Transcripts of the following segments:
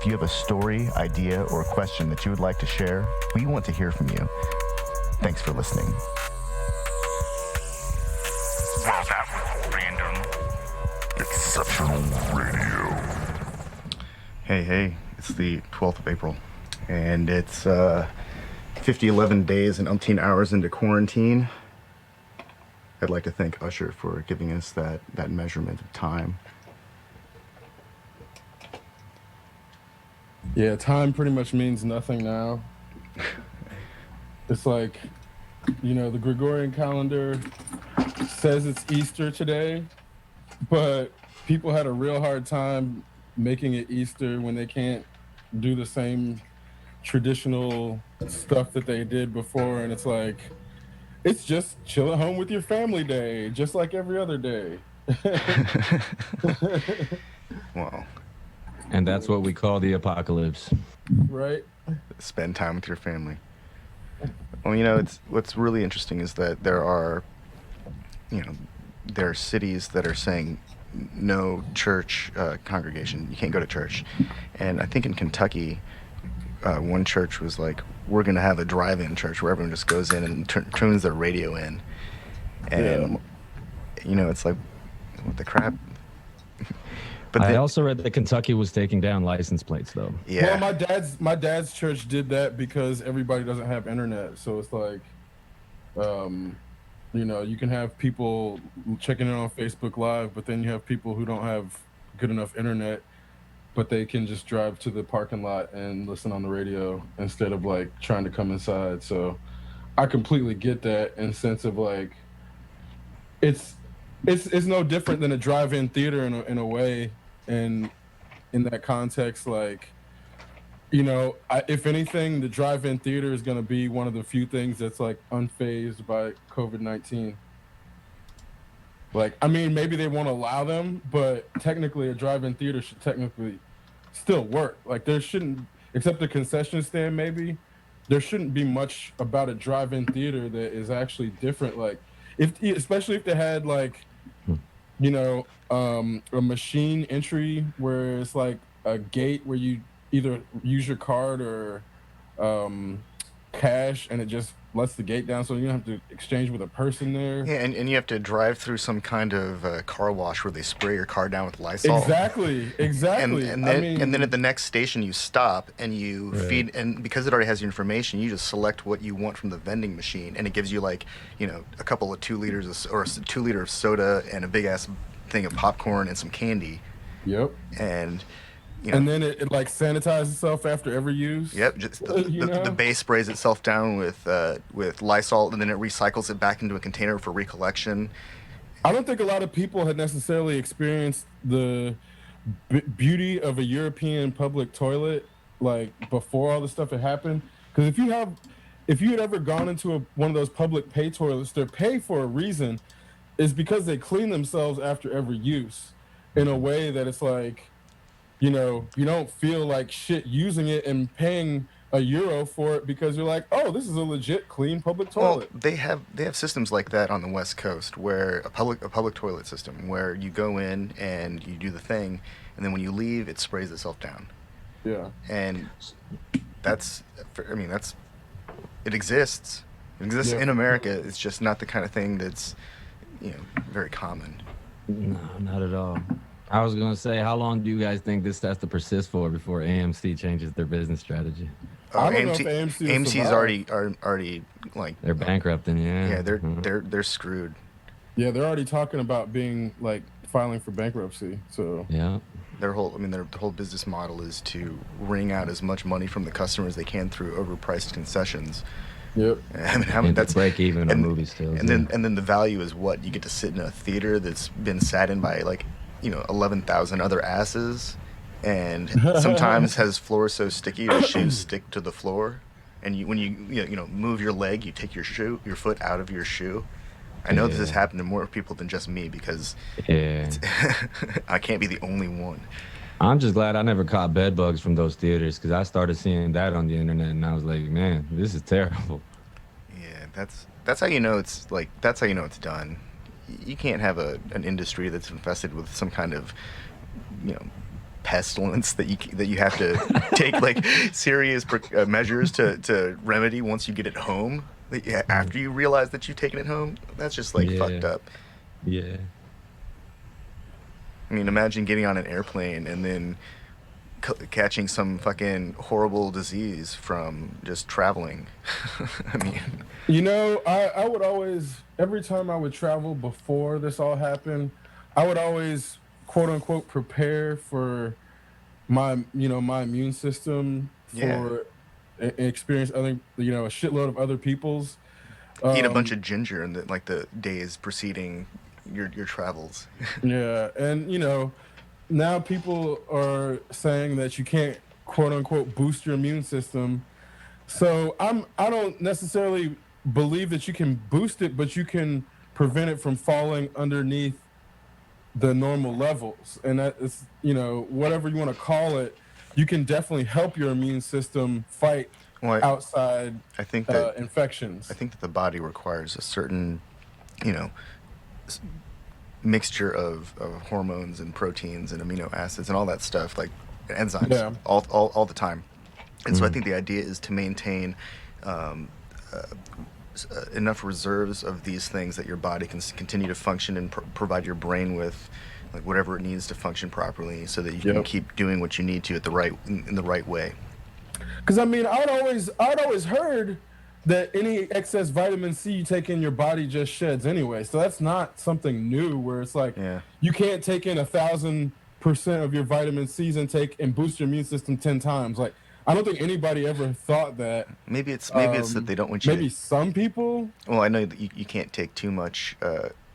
If you have a story, idea, or a question that you would like to share, we want to hear from you. Thanks for listening. Well, that was random. Exceptional radio. Hey, it's the 12th of April, and it's 11 days and umpteen hours into quarantine. I'd like to thank Usher for giving us that measurement of time. Yeah, time pretty much means nothing now. It's like, the Gregorian calendar says it's Easter today, but people had a real hard time making it Easter when they can't do the same traditional stuff that they did before. And it's like, it's just chill at home with your family day, just like every other day. Well, and that's what we call the apocalypse. Right? Spend time with your family. Well, what's really interesting is that there are cities that are saying no church congregation. You can't go to church. And I think in Kentucky, one church was like, we're going to have a drive-in church where everyone just goes in and tunes their radio in. And, it's like, what the crap? But I also read that Kentucky was taking down license plates, though. Yeah. Well, my dad's church did that because everybody doesn't have internet. So it's like, you can have people checking in on Facebook Live, but then you have people who don't have good enough internet, but they can just drive to the parking lot and listen on the radio instead of like trying to come inside. So I completely get that in the sense of like, it's no different than a drive-in theater in a way. And in that context, like, if anything, the drive-in theater is going to be one of the few things that's like unfazed by COVID-19. Like, I mean, maybe they won't allow them, but technically a drive-in theater should technically still work. Like, there shouldn't, except the concession stand maybe, there shouldn't be much about a drive-in theater that is actually different. Like, especially if they had like, a machine entry where it's like a gate where you either use your card or cash, and it just lets the gate down so you don't have to exchange with a person there. Yeah, and you have to drive through some kind of car wash where they spray your car down with Lysol. Exactly. And then at the next station you stop and you feed, and because it already has your information, you just select what you want from the vending machine, and it gives you like, a couple of 2 liters or 2 liter of soda and a big ass thing of popcorn and some candy. Yep. And and then it like sanitizes itself after every use. Yep, just the base sprays itself down with Lysol, and then it recycles it back into a container for recollection. I don't think a lot of people had necessarily experienced the beauty of a European public toilet like before all this stuff had happened. Because if you had ever gone into one of those public pay toilets, they're paid for a reason. Is because they clean themselves after every use in a way that it's like, you don't feel like shit using it and paying €1 for it because you're like, oh, this is a legit clean public toilet. Well, they have systems like that on the West Coast, where a public toilet system where you go in and you do the thing, and then when you leave, it sprays itself down. Yeah. And it exists. It exists in America. It's just not the kind of thing that's very common. No, not at all. I was going to say, how long do you guys think this has to persist for before AMC changes their business strategy? I don't know if AMC's already like they're bankrupting. Yeah, they're screwed. Yeah, they're already talking about being like filing for bankruptcy. So yeah, their whole business model is to wring out as much money from the customer as they can through overpriced concessions. Yep. That's break even on movies still. And then the value is what you get to sit in a theater that's been sat in by like 11,000 other asses, and sometimes has floors so sticky your shoes stick to the floor, and when you move your leg, you take your foot out of your shoe. I know this has happened to more people than just me because I can't be the only one. I'm just glad I never caught bed bugs from those theaters, because I started seeing that on the internet and I was like, man, this is terrible. Yeah, that's how you know it's done. You can't have an industry that's infested with some kind of pestilence that you have to take like serious measures to remedy once you get it home. After you realize that you've taken it home, that's just like fucked up. Yeah. I mean, imagine getting on an airplane and then catching some fucking horrible disease from just traveling. I mean, You know, I would always, every time I would travel before this all happened, I would always, quote unquote, prepare for my immune system Yeah. for experience other, a shitload of other people's. eat a bunch of ginger in the days preceding your travels. Yeah, and now people are saying that you can't, quote unquote, boost your immune system. So I don't necessarily believe that you can boost it, but you can prevent it from falling underneath the normal levels. And that is, whatever you want to call it, you can definitely help your immune system fight Well, outside I think that infections. I think that the body requires a certain, you know, mixture of hormones and proteins and amino acids and all that stuff, like enzymes, Yeah. all the time. And so I think the idea is to maintain enough reserves of these things that your body can continue to function and provide your brain with like whatever it needs to function properly, so that you can keep doing what you need to in the right way. Because I mean, I'd always heard that any excess vitamin C you take in your body just sheds anyway. So that's not something new where it's like you can't take in 1,000% of your vitamin C's intake and boost your immune system 10 times. Like, I don't think anybody ever thought that. Maybe it's that they don't want you. Maybe some people. Well, I know that you can't take too much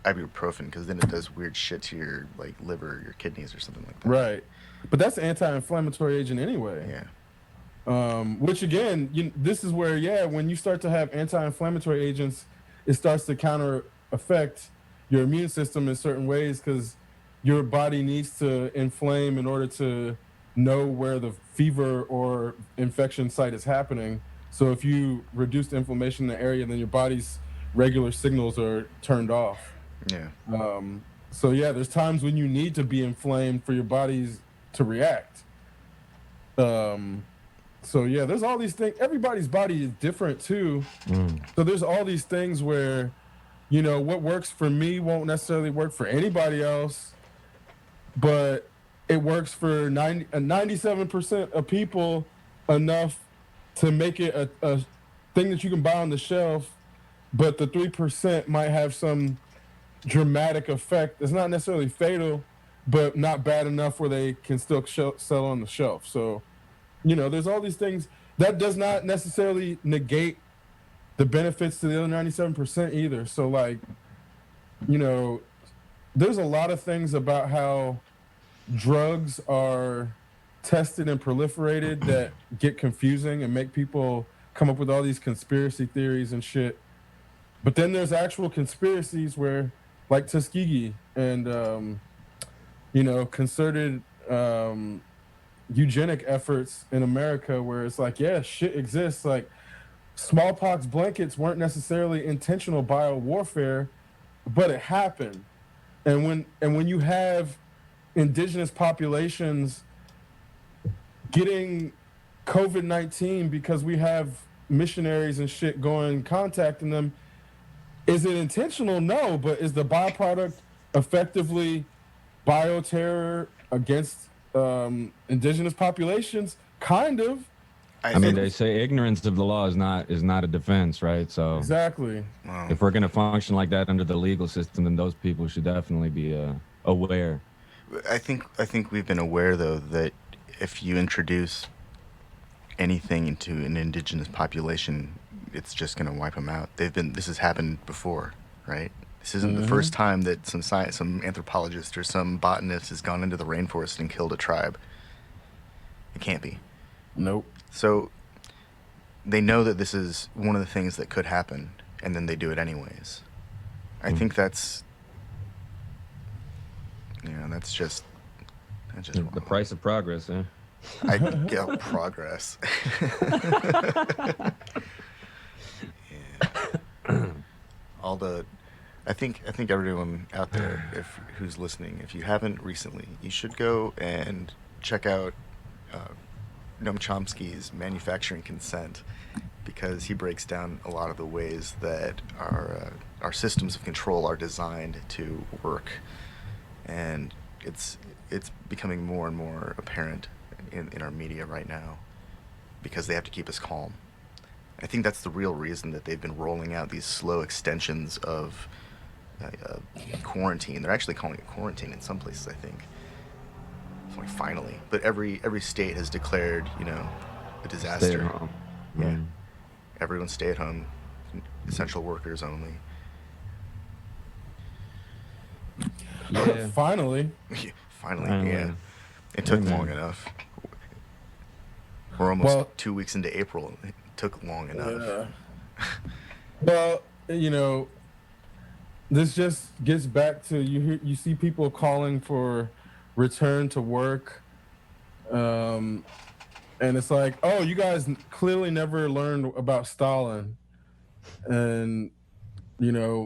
ibuprofen because then it does weird shit to your like liver, your kidneys, or something like that. Right, but that's an anti-inflammatory agent anyway. Yeah. Which again, this is where when you start to have anti-inflammatory agents, it starts to counter affect your immune system in certain ways because your body needs to inflame in order to know where the fever or infection site is happening. So if you reduce the inflammation in the area, then your body's regular signals are turned off. Yeah. So there's times when you need to be inflamed for your bodies to react. So there's all these things. Everybody's body is different too. So there's all these things where, what works for me won't necessarily work for anybody else, but it works for 97% of people enough to make it a thing that you can buy on the shelf, but the 3% might have some dramatic effect. It's not necessarily fatal, but not bad enough where they can still sell on the shelf. So, there's all these things. That does not necessarily negate the benefits to the other 97% either. So, like, there's a lot of things about how drugs are tested and proliferated that get confusing and make people come up with all these conspiracy theories and shit. But then there's actual conspiracies where, like Tuskegee and, concerted eugenic efforts in America where it's like, shit exists. Like, smallpox blankets weren't necessarily intentional biowarfare, but it happened. And when you have indigenous populations getting COVID-19 because we have missionaries and shit going contacting them, is it intentional? No, but is the byproduct effectively bioterror against indigenous populations? Kind of. I mean, they say ignorance of the law is not a defense, right? So exactly. Wow. If we're going to function like that under the legal system, then those people should definitely be aware. I think we've been aware though that if you introduce anything into an indigenous population, it's just going to wipe them out. This has happened before, right? This isn't the first time that some anthropologist or some botanist has gone into the rainforest and killed a tribe. It can't be. Nope. So they know that this is one of the things that could happen, and then they do it anyways. I think that's just the price of progress, huh? Progress. I think everyone out there, who's listening, if you haven't recently, you should go and check out Noam Chomsky's Manufacturing Consent, because he breaks down a lot of the ways that our systems of control are designed to work, and it's becoming more and more apparent in our media right now, because they have to keep us calm. I think that's the real reason that they've been rolling out these slow extensions of quarantine. They're actually calling it quarantine in some places, I think. It's like finally, but every state has declared, a disaster. Stay at home. Yeah, Mm. everyone stay at home, essential workers only. Yeah. Finally. Finally, Finally. yeah. It took Amen. long enough. We're almost Well- 2 weeks into April. It took long enough. Yeah. Well, this just gets back to you see people calling for return to work. And it's like, oh, you guys clearly never learned about Stalin. And,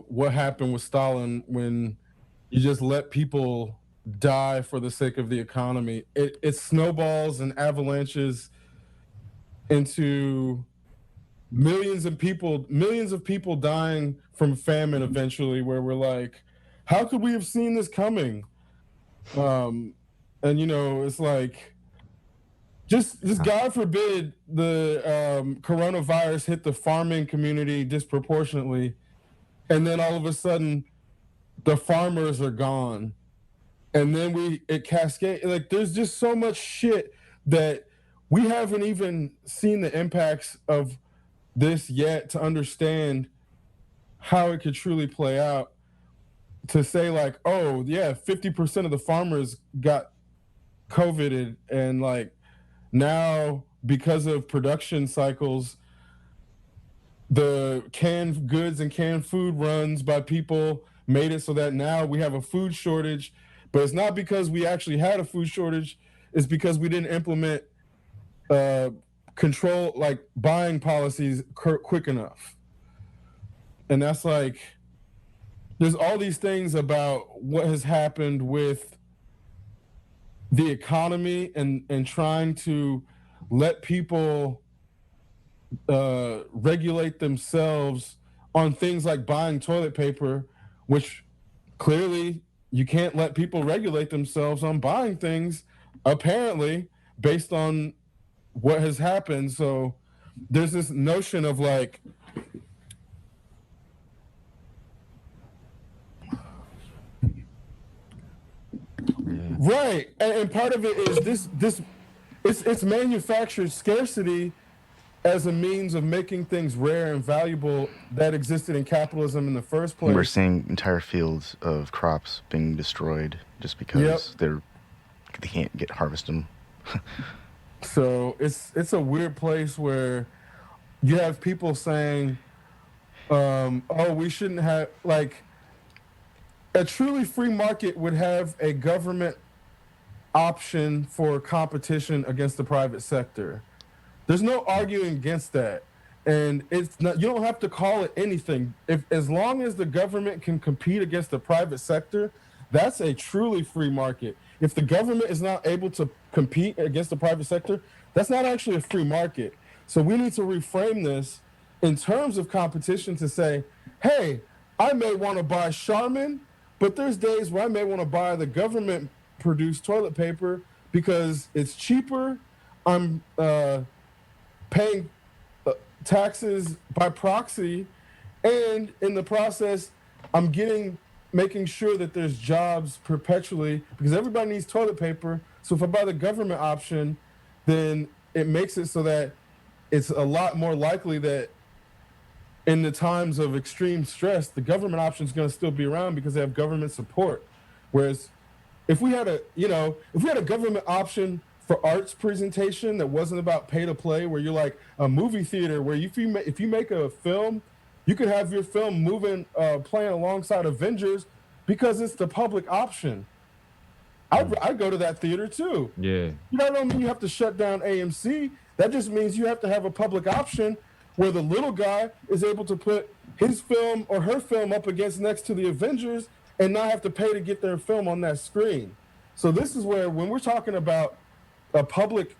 what happened with Stalin when you just let people die for the sake of the economy. It snowballs and avalanches into millions of people dying from famine eventually, where we're like, how could we have seen this coming? And it's like, just God forbid the coronavirus hit the farming community disproportionately, and then all of a sudden the farmers are gone, and then it cascades. Like, there's just so much shit that we haven't even seen the impacts of this yet to understand how it could truly play out. To say like, oh yeah, 50% of the farmers got COVID, and like now because of production cycles, the canned goods and canned food runs by people made it so that now we have a food shortage. But it's not because we actually had a food shortage, it's because we didn't implement control, like buying policies quick enough. And that's like, there's all these things about what has happened with the economy and trying to let people regulate themselves on things like buying toilet paper, which clearly you can't let people regulate themselves on buying things, apparently, based on what has happened. So there's this notion of like, right, and part of it is it's manufactured scarcity as a means of making things rare and valuable that existed in capitalism in the first place. We're seeing entire fields of crops being destroyed just because they can't harvest them. So it's a weird place where you have people saying, oh, we shouldn't have, like, a truly free market would have a government option for competition against the private sector. There's no arguing against that. And it's not, you don't have to call it anything. As long as the government can compete against the private sector, that's a truly free market. If the government is not able to compete against the private sector, that's not actually a free market. So we need to reframe this in terms of competition to say, hey, I may want to buy Charmin, but there's days where I may want to buy the government produced toilet paper because it's cheaper. I'm paying taxes by proxy, and in the process, I'm making sure that there's jobs perpetually, because everybody needs toilet paper. So if I buy the government option, then it makes it so that it's a lot more likely that in the times of extreme stress, the government option is going to still be around because they have government support. Whereas if we had a government option for arts presentation that wasn't about pay to play, where you're like a movie theater where if you make a film, you could have your film playing alongside Avengers because it's the public option. I'd go to that theater too. Yeah. That don't mean you have to shut down AMC. That just means you have to have a public option where the little guy is able to put his film or her film up against next to the Avengers and not have to pay to get their film on that screen. So this is where, when we're talking about a public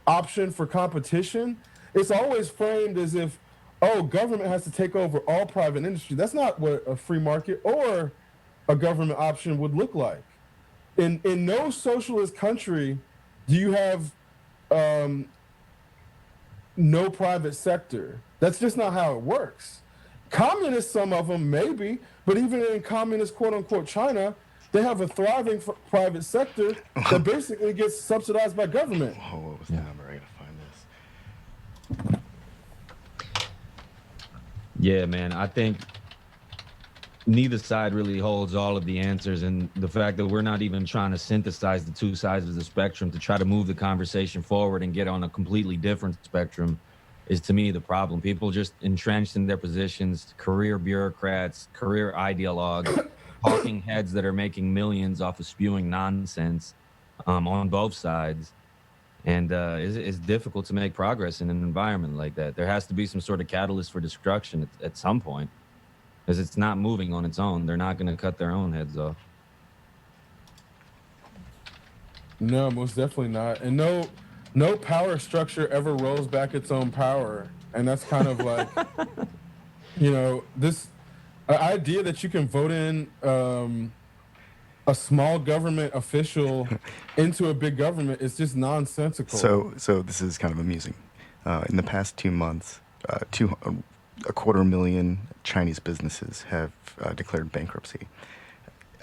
option for competition, it's always framed as if, oh, government has to take over all private industry. That's not what a free market or a government option would look like. In no socialist country do you have um, no private sector. That's just not how it works. Communists, some of them maybe, but even in communist quote unquote China, they have a thriving private sector that basically gets subsidized by government. Oh, what was the number? I gotta find this. Yeah, man. I think neither side really holds all of the answers, and the fact that we're not even trying to synthesize the two sides of the spectrum to try to move the conversation forward and get on a completely different spectrum is, to me, the problem. People just entrenched in their positions, career bureaucrats, career ideologues, talking heads that are making millions off of spewing nonsense on both sides. And it's difficult to make progress in an environment like that. There has to be some sort of catalyst for destruction at some point, because it's not moving on its own. They're not going to cut their own heads off. No, most definitely not. And no power structure ever rolls back its own power. And that's kind of like, this idea that you can vote in a small government official into a big government is just nonsensical. So this is kind of amusing. In the past 2 months, 250,000 Chinese businesses have declared bankruptcy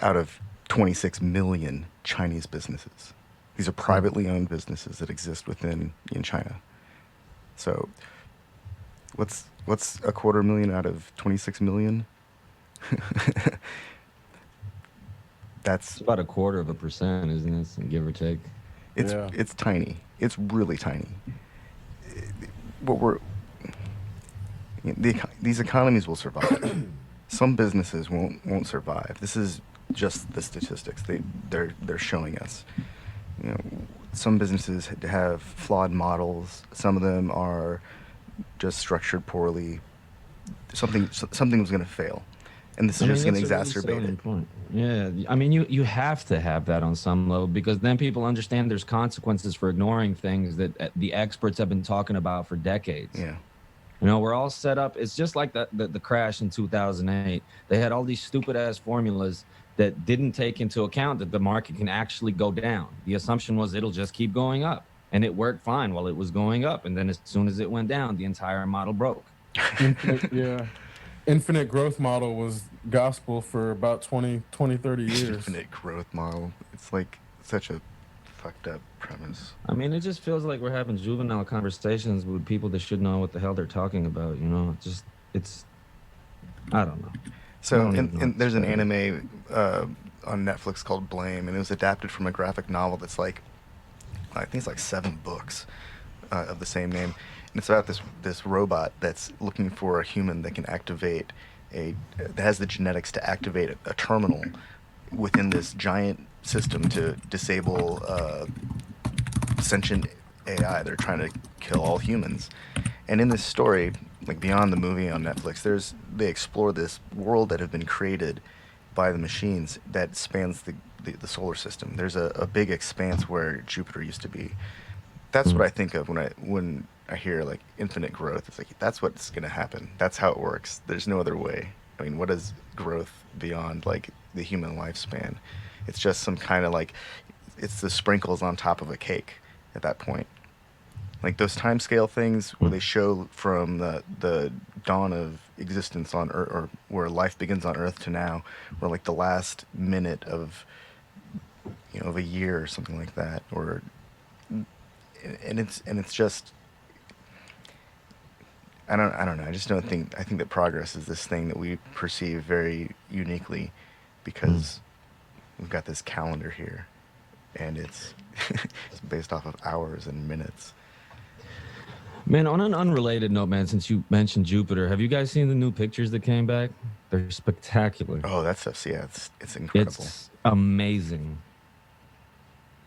out of 26 million Chinese businesses. These are privately owned businesses that exist in China. So what's 250,000 out of 26 million? It's about 0.25%, isn't it? Give or take. It's tiny. It's really tiny. These economies will survive. Some businesses won't survive. This is just the statistics they're showing us. Some businesses have flawed models. Some of them are just structured poorly. Something was going to fail, and this is just going to exacerbate it. Point. Yeah, I mean, you have to have that on some level, because then people understand there's consequences for ignoring things that the experts have been talking about for decades. Yeah. We're all set up. It's just like the crash in 2008. They had all these stupid ass formulas that didn't take into account that the market can actually go down. The assumption was it'll just keep going up, and it worked fine while it was going up. And then as soon as it went down, the entire model broke. Infinite growth model was gospel for about 20, 30 years. Infinite growth model. It's like such a fucked up premise. I mean, it just feels like we're having juvenile conversations with people that should know what the hell they're talking about. I don't know. So, and there's an anime on Netflix called Blame, and it was adapted from a graphic novel that's like, I think it's like 7 books of the same name. And it's about this robot that's looking for a human that can activate that has the genetics to activate a terminal within this giant system to disable sentient AI. They're trying to kill all humans. And in this story, like beyond the movie on Netflix, they explore this world that have been created by the machines that spans the solar system. There's a big expanse where Jupiter used to be. That's what I think of when I hear like infinite growth. It's like that's what's gonna happen. That's how it works. There's no other way. I mean, what is growth beyond like the human lifespan? It's just some kind of like it's the sprinkles on top of a cake at that point. Like those timescale things where they show from the dawn of existence on Earth, or where life begins on Earth to now, or like the last minute of of a year or something like that, and it's just I don't know. I just don't think. I think that progress is this thing that we perceive very uniquely because we've got this calendar here, and it's based off of hours and minutes. Man, on an unrelated note, man, since you mentioned Jupiter, have you guys seen the new pictures that came back? They're spectacular. Oh, that stuff's it's incredible. It's amazing.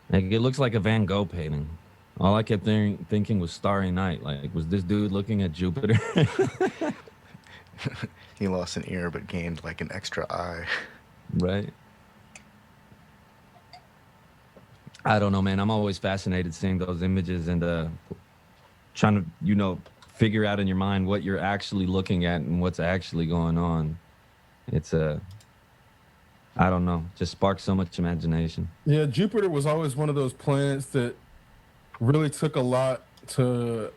Like, it looks like a Van Gogh painting. All I kept thinking was Starry Night. Like, was this dude looking at Jupiter? He lost an ear but gained like an extra eye. Right. I don't know, man. I'm always fascinated seeing those images and trying to, figure out in your mind what you're actually looking at and what's actually going on. It's I don't know, just sparks so much imagination. Yeah, Jupiter was always one of those planets that really took a lot to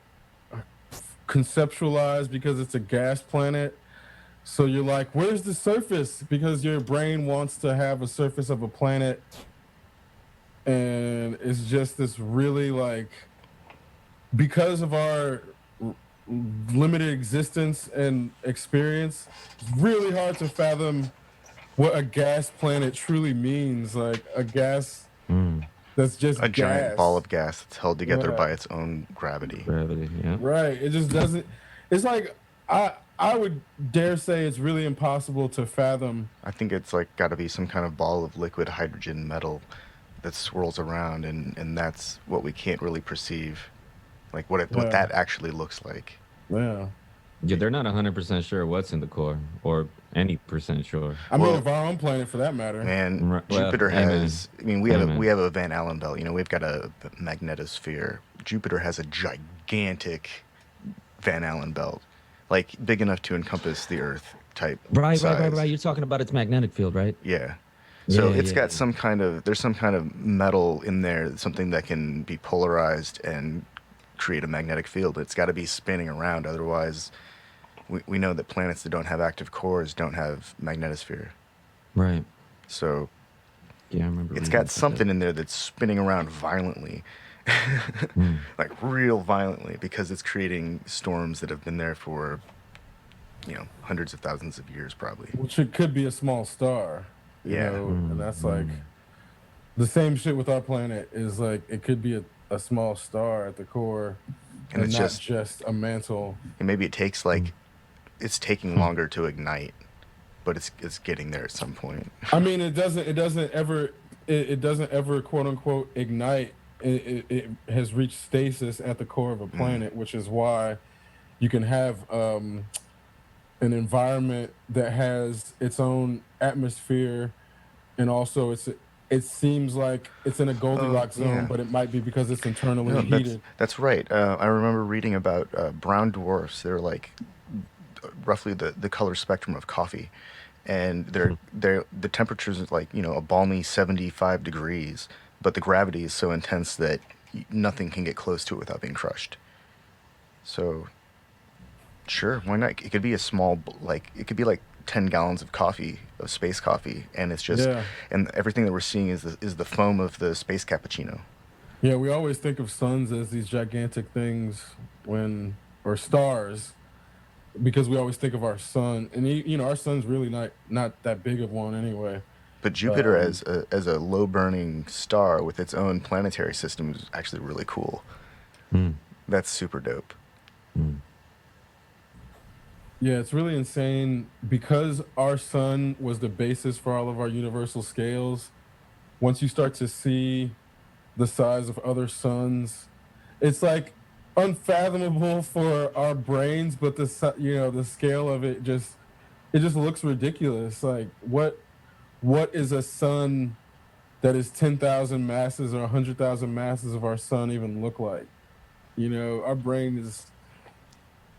conceptualize because it's a gas planet. So you're like, where's the surface? Because your brain wants to have a surface of a planet. And it's just this really like, because of our limited existence and experience, it's really hard to fathom what a gas planet truly means. Like a gas Mm, that's just A giant ball gas. of gas that's held together Yeah. by its own gravity. gravity, yeah. Right. It just doesn't. It's like I would dare say it's really impossible to fathom. I think it's like got to be some kind of ball of liquid hydrogen metal that swirls around, and that's what we can't really perceive, like what Yeah. that actually looks like. Yeah. Yeah, they're not 100% sure what's in the core or any percent sure. I mean, Well, of our own planet for that matter. Man, Right, well, Jupiter amen. has. I mean, we have Amen. we have a Van Allen belt. We've got a magnetosphere. Jupiter has a gigantic Van Allen belt, like big enough to encompass the Earth type size. You're talking about its magnetic field, right? Yeah. So Yeah, it's yeah, got yeah. there's some kind of metal in there, something that can be polarized and create a magnetic field. It's got to be spinning around, otherwise, we know that planets that don't have active cores don't have magnetosphere. Right. So Yeah, I remember. it's reading got about something that. in there that's spinning around violently, Mm. like real violently, because it's creating storms that have been there for, hundreds of thousands of years, probably. Which it could be a small star, Yeah. and that's like the same shit with our planet is like it could be a small star at the core And and it's not just, just a mantle. and maybe it takes it's taking longer to ignite, but it's getting there at some point. I mean, it doesn't ever quote unquote ignite. It has reached stasis at the core of a planet, which is why you can have an environment that has its own atmosphere, and also it seems like it's in a Goldilocks zone, Yeah. but it might be because it's internally No, heated. that's right. I remember reading about brown dwarfs. They're like roughly the color spectrum of coffee, and the temperatures is like a balmy 75 degrees, but the gravity is so intense that nothing can get close to it without being crushed. So sure, why not? It could be a small, it could be like 10 gallons of coffee, of space coffee, and it's just, Yeah. and everything that we're seeing is the foam of the space cappuccino. Yeah, we always think of suns as these gigantic things or stars, because we always think of our sun, and our sun's really not that big of one anyway. But Jupiter Um, as a low burning star with its own planetary system is actually really cool. Mm. That's super dope. Mm. Yeah, it's really insane because our sun was the basis for all of our universal scales. Once you start to see the size of other suns, it's like unfathomable for our brains, but the scale of it just looks ridiculous. Like what is a sun that is 10,000 masses or 100,000 masses of our sun even look like? Our brain is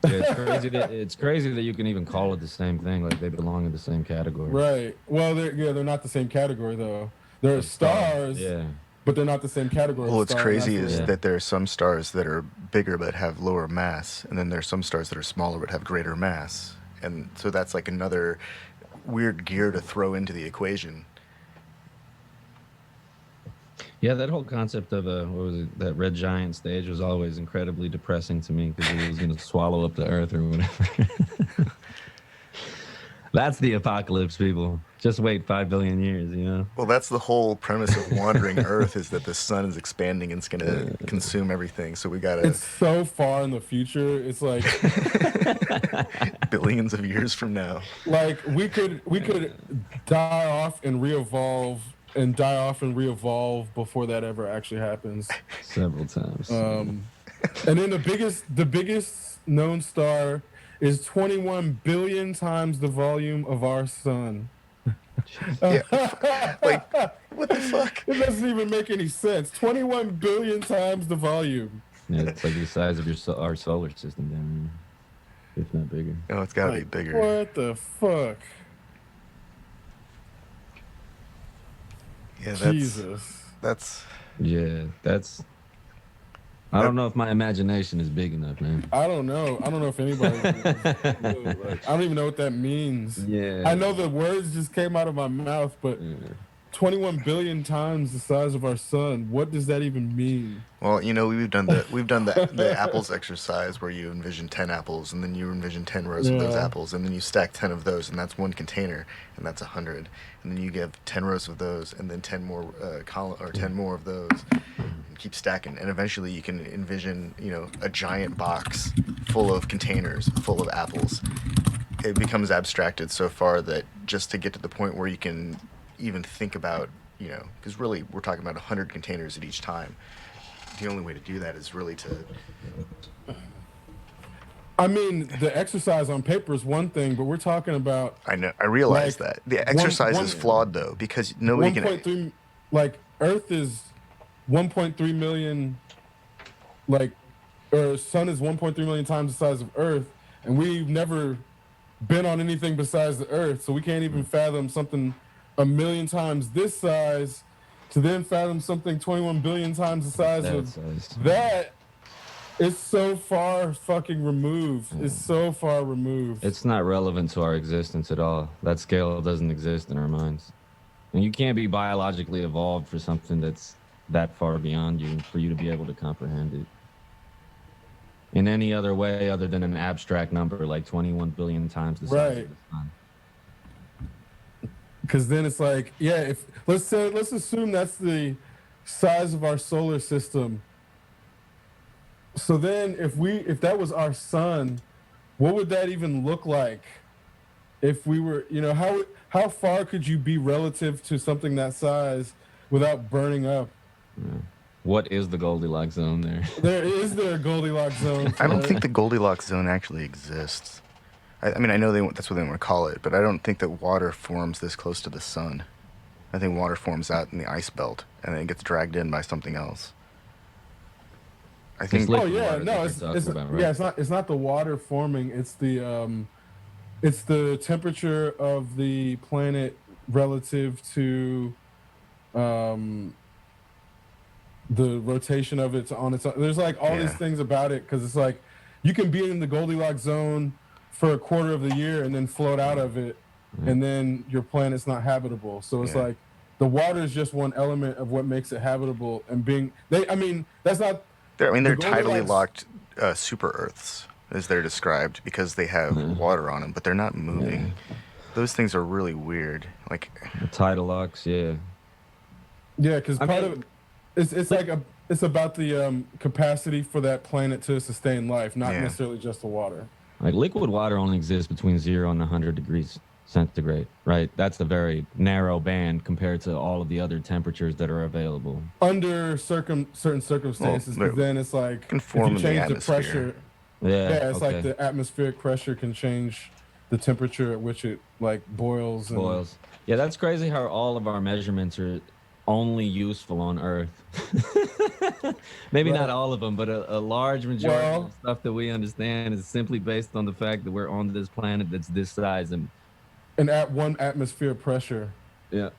Yeah, it's crazy that you can even call it the same thing. Like they belong in the same category. right. Well, they're not the same category though. They're Of stars, stars, yeah. but they're not the same category. Well, of what's star, crazy and that's is Yeah. that there are some stars that are bigger but have lower mass, and then there are some stars that are smaller but have greater mass. And so that's like another weird gear to throw into the equation. Yeah, that whole concept of what was it? That red giant stage was always incredibly depressing to me because it was going to swallow up the Earth or whatever. That's the apocalypse, people. Just wait 5 billion years. Well, that's the whole premise of wandering Earth is that the sun is expanding and it's going to consume everything. So we got It's so far in the future. It's like billions of years from now. we could die off and re-evolve and die off and re-evolve before that ever actually happens. Several times. And then the biggest known star is 21 billion times the volume of our sun. Yeah, like what the fuck? It doesn't even make any sense. 21 billion times the volume. Yeah, it's like the size of our solar system down here, if not bigger. Oh, it's got to be Like, bigger. what the fuck? Yeah, Jesus. that's Yeah, that's. I don't know if my imagination is big enough, man. I don't know. I don't know if anybody really, like, I don't even know what that means. Yeah. I know the words just came out of my mouth, but Yeah. 21 billion times the size of our sun. What does that even mean? well, we've done the apples exercise where you envision 10 apples and then you envision 10 rows of those Yeah. apples and then you stack 10 of those and that's one container and that's 100 and then you give 10 rows of those and then 10 more 10 more of those and keep stacking and eventually you can envision a giant box full of containers full of apples. It becomes abstracted so far that just to get to the point where you can even think about, because really we're talking about 100 containers at each time. The only way to do that is really to. I mean, the exercise on paper is one thing, but we're talking about I know. I realize like that the exercise is flawed though because nobody can. 1.3, like Earth is 1.3 million, like, or sun is 1.3 million times the size of Earth, and we've never been on anything besides the Earth, so we can't even fathom something a million times this size to then fathom something 21 billion times the size That of size. that. It's so far fucking removed. It's so far removed. It's not relevant to our existence at all. That scale doesn't exist in our minds. And you can't be biologically evolved for something that's that far beyond you for you to be able to comprehend it in any other way other than an abstract number like 21 billion times the size Right. of the sun. Because then it's like, yeah, if let's assume that's the size of our solar system. So then if that was our sun, what would that even look like? If we were, how far could you be relative to something that size without burning up? What is the Goldilocks zone there? Is there a Goldilocks zone? I don't think the Goldilocks zone actually exists. I mean, I know that's what they want to call it, but I don't think that water forms this close to the sun. I think water forms out in the ice belt and then it gets dragged in by something else. I think. liquid Oh yeah, water no, that you're talking about, right? yeah, it's not the water forming. It's the temperature of the planet relative to the rotation of it on its own. There's like all these things about it because it's like you can be in the Goldilocks zone for a quarter of the year and then float out of it, and then your planet's not habitable. So it's like the water is just one element of what makes it habitable. And that's not. They're the tidally Goldilocks- locked super Earths, as they're described, because they have water on them, but they're not moving. Those things are really weird. Like The tidal locks, yeah. Yeah, because I part mean- of it's about the capacity for that planet to sustain life, not necessarily just the water. Like liquid water only exists between 0 and 100 degrees centigrade, right? That's a very narrow band compared to all of the other temperatures that are available. Under certain circumstances, Well, but then it's like can if form you in the change the atmosphere. pressure, Yeah, it's like the atmospheric pressure can change the temperature at which it like boils. And, boils. Yeah, that's crazy how all of our measurements are only useful on Earth. Maybe not all of them, but a large majority of stuff that we understand is simply based on the fact that we're on this planet that's this size. And at one atmosphere pressure. yeah.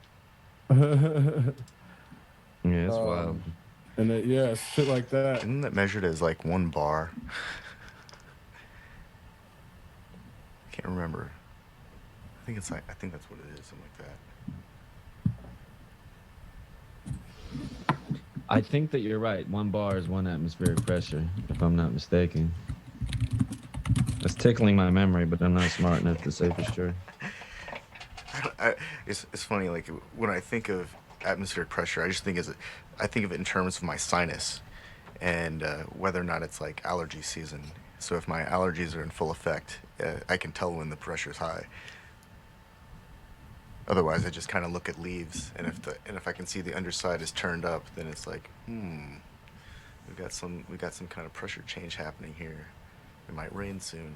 Yeah, it's wild. And shit like that. Isn't that measured as like 1 bar? I can't remember. I think that's what it is, something like that. I think that you're right. 1 bar is 1 atmospheric pressure, if I'm not mistaken. That's tickling my memory, but I'm not smart enough to say for sure. It's funny, like when I think of atmospheric pressure, I think of it in terms of my sinus and whether or not it's like allergy season. So if my allergies are in full effect, I can tell when the pressure is high. Otherwise, I just kind of look at leaves, and if I can see the underside is turned up, then it's like, we got some kind of pressure change happening here. It might rain soon,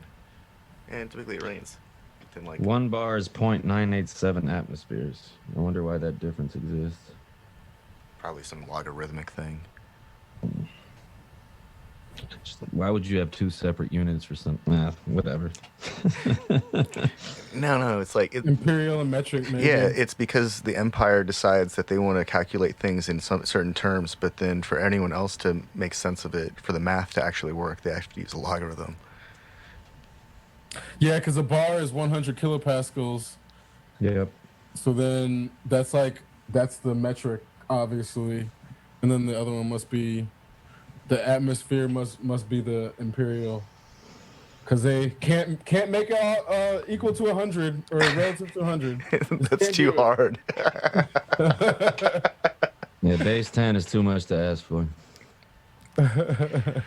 and typically it rains. Then like 1 bar is 0.987 atmospheres. I wonder why that difference exists. probably some logarithmic thing. Just like, why would you have 2 separate units for some math? Whatever. No, it's like Imperial and metric, maybe. yeah, it's because the empire decides that they want to calculate things in some certain terms, but then for anyone else to make sense of it, for the math to actually work, they actually use a logarithm. Yeah, because a bar is 100 kilopascals. Yep. So then that's the metric, obviously, and then the other one must be the atmosphere must be the imperial, because they can't make it equal to 100 or relative to 100. That's too hard. Yeah, base 10 is too much to ask for. Oh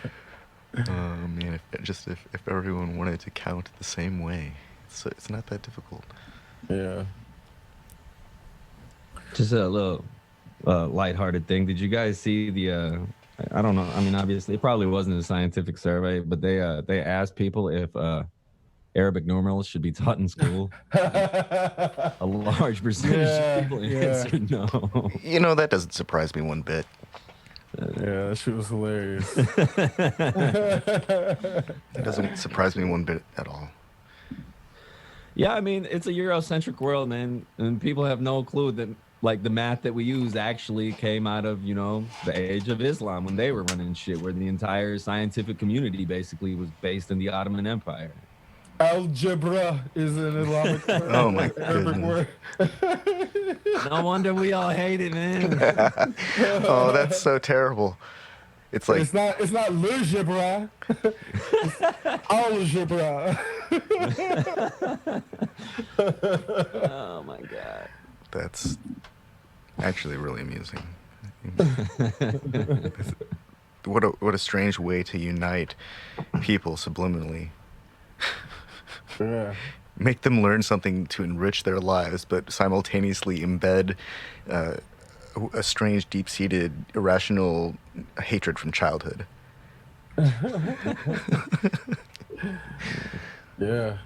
man, if everyone wanted to count the same way, it's not that difficult. Yeah. Just a little lighthearted thing. Did you guys see the? I don't know. I mean, obviously, it probably wasn't a scientific survey, but they asked people if Arabic numerals should be taught in school. A large percentage of people answered no. You know, that doesn't surprise me one bit. Yeah, that shit was hilarious. It doesn't surprise me one bit at all. Yeah, I mean, it's a Eurocentric world, man, and people have no clue that like the math that we use actually came out of, you know, the age of Islam when they were running shit, where the entire scientific community basically was based in the Ottoman Empire. Algebra is an Islamic word. Oh my Arabic word. No wonder we all hate it, man. Oh, that's so terrible. It's like It's not l'algebra. It's algebra. Oh my god. that's actually really amusing. What a strange way to unite people subliminally. Yeah. Make them learn something to enrich their lives, but simultaneously embed a strange, deep-seated, irrational hatred from childhood. Yeah.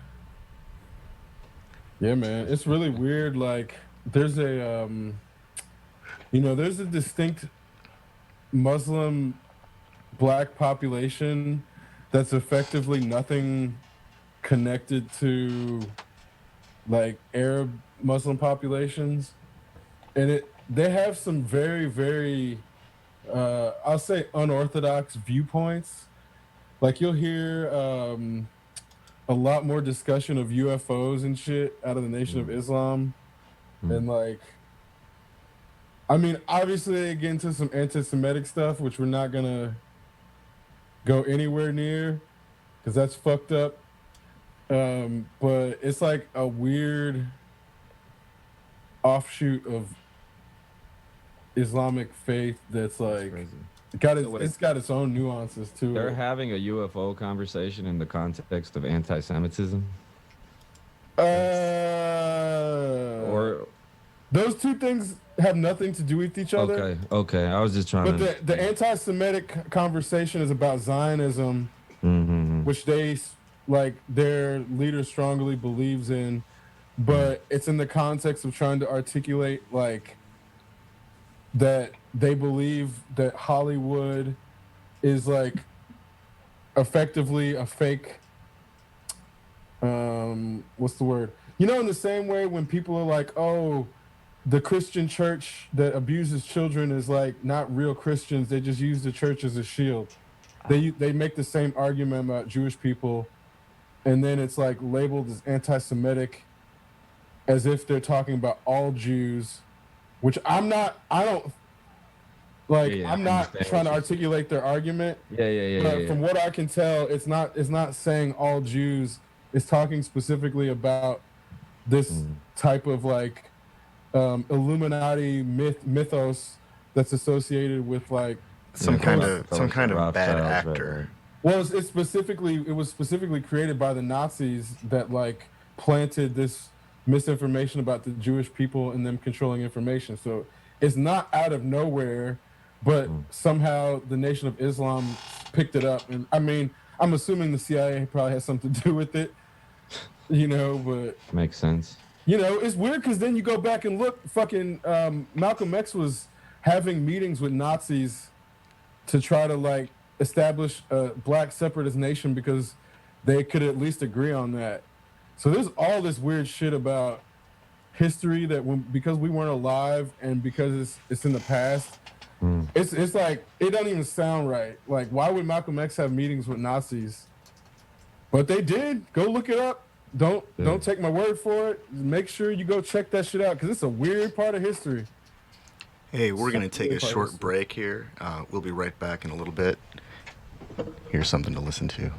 Yeah, man. It's really weird. Like, there's a, there's a distinct Muslim black population that's effectively nothing connected to, like, Arab Muslim populations. And they have some very, very, I'll say unorthodox viewpoints. Like, you'll hear a lot more discussion of UFOs and shit out of the Nation of Islam. And, like, I mean, obviously they get into some anti-Semitic stuff, which we're not going to go anywhere near because that's fucked up. But it's like a weird offshoot of Islamic faith that's like it's got its own nuances too. They're having a UFO conversation in the context of anti-Semitism. Or those two things have nothing to do with each other. Okay. I was just trying But the anti-Semitic conversation is about Zionism, which they their leader strongly believes in, but it's in the context of trying to articulate like that they believe that Hollywood is like effectively a fake what's the word? You know, in the same way when people are like, oh, the Christian church that abuses children is like not real Christians, they just use the church as a shield. They make the same argument about Jewish people, and then it's like labeled as anti-Semitic as if they're talking about all Jews, which I'm not trying to articulate their argument. But from what I can tell, it's not saying all Jews. It's talking specifically about this type of like Illuminati mythos that's associated with like some kind of bad actor. Well, it was specifically created by the Nazis that like planted this misinformation about the Jewish people and them controlling information. So it's not out of nowhere, but somehow the Nation of Islam picked it up. And I mean, I'm assuming the CIA probably has something to do with it, But Makes sense. it's weird because then you go back and look, fucking Malcolm X was having meetings with Nazis to try to like establish a black separatist nation because they could at least agree on that. So there's all this weird shit about history that because we weren't alive and because it's in the past, it's like it doesn't even sound right. Like, why would Malcolm X have meetings with Nazis? But they did. Go look it up. Don't take my word for it. Make sure you go check that shit out because it's a weird part of history. Hey, we're going to take a short break here. We'll be right back in a little bit. Here's something to listen to.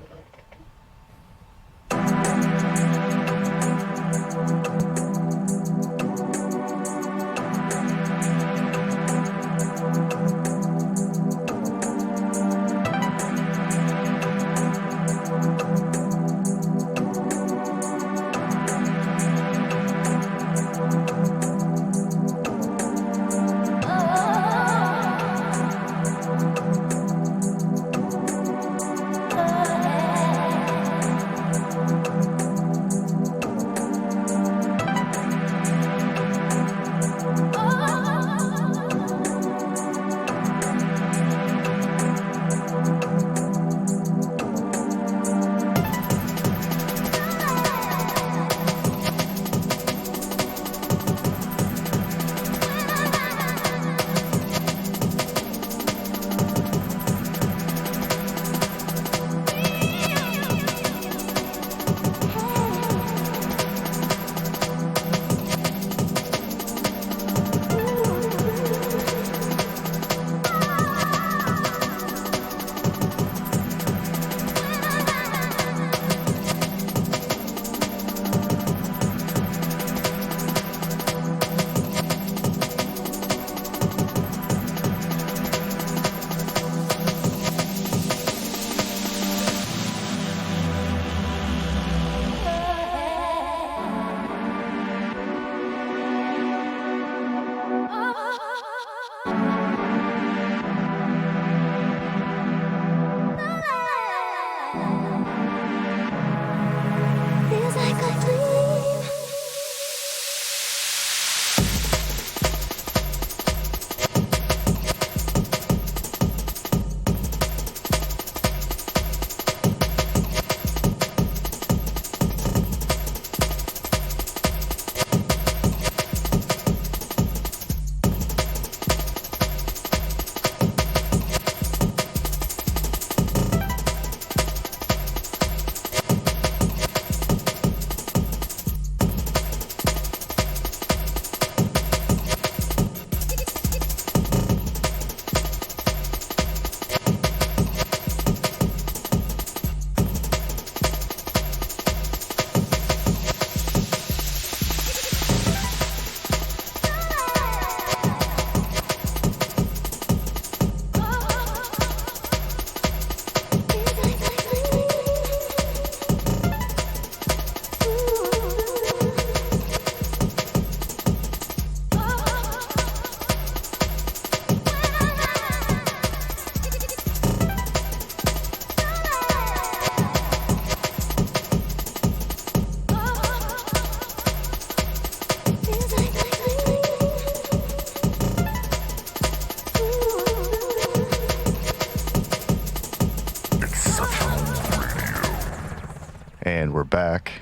And we're back.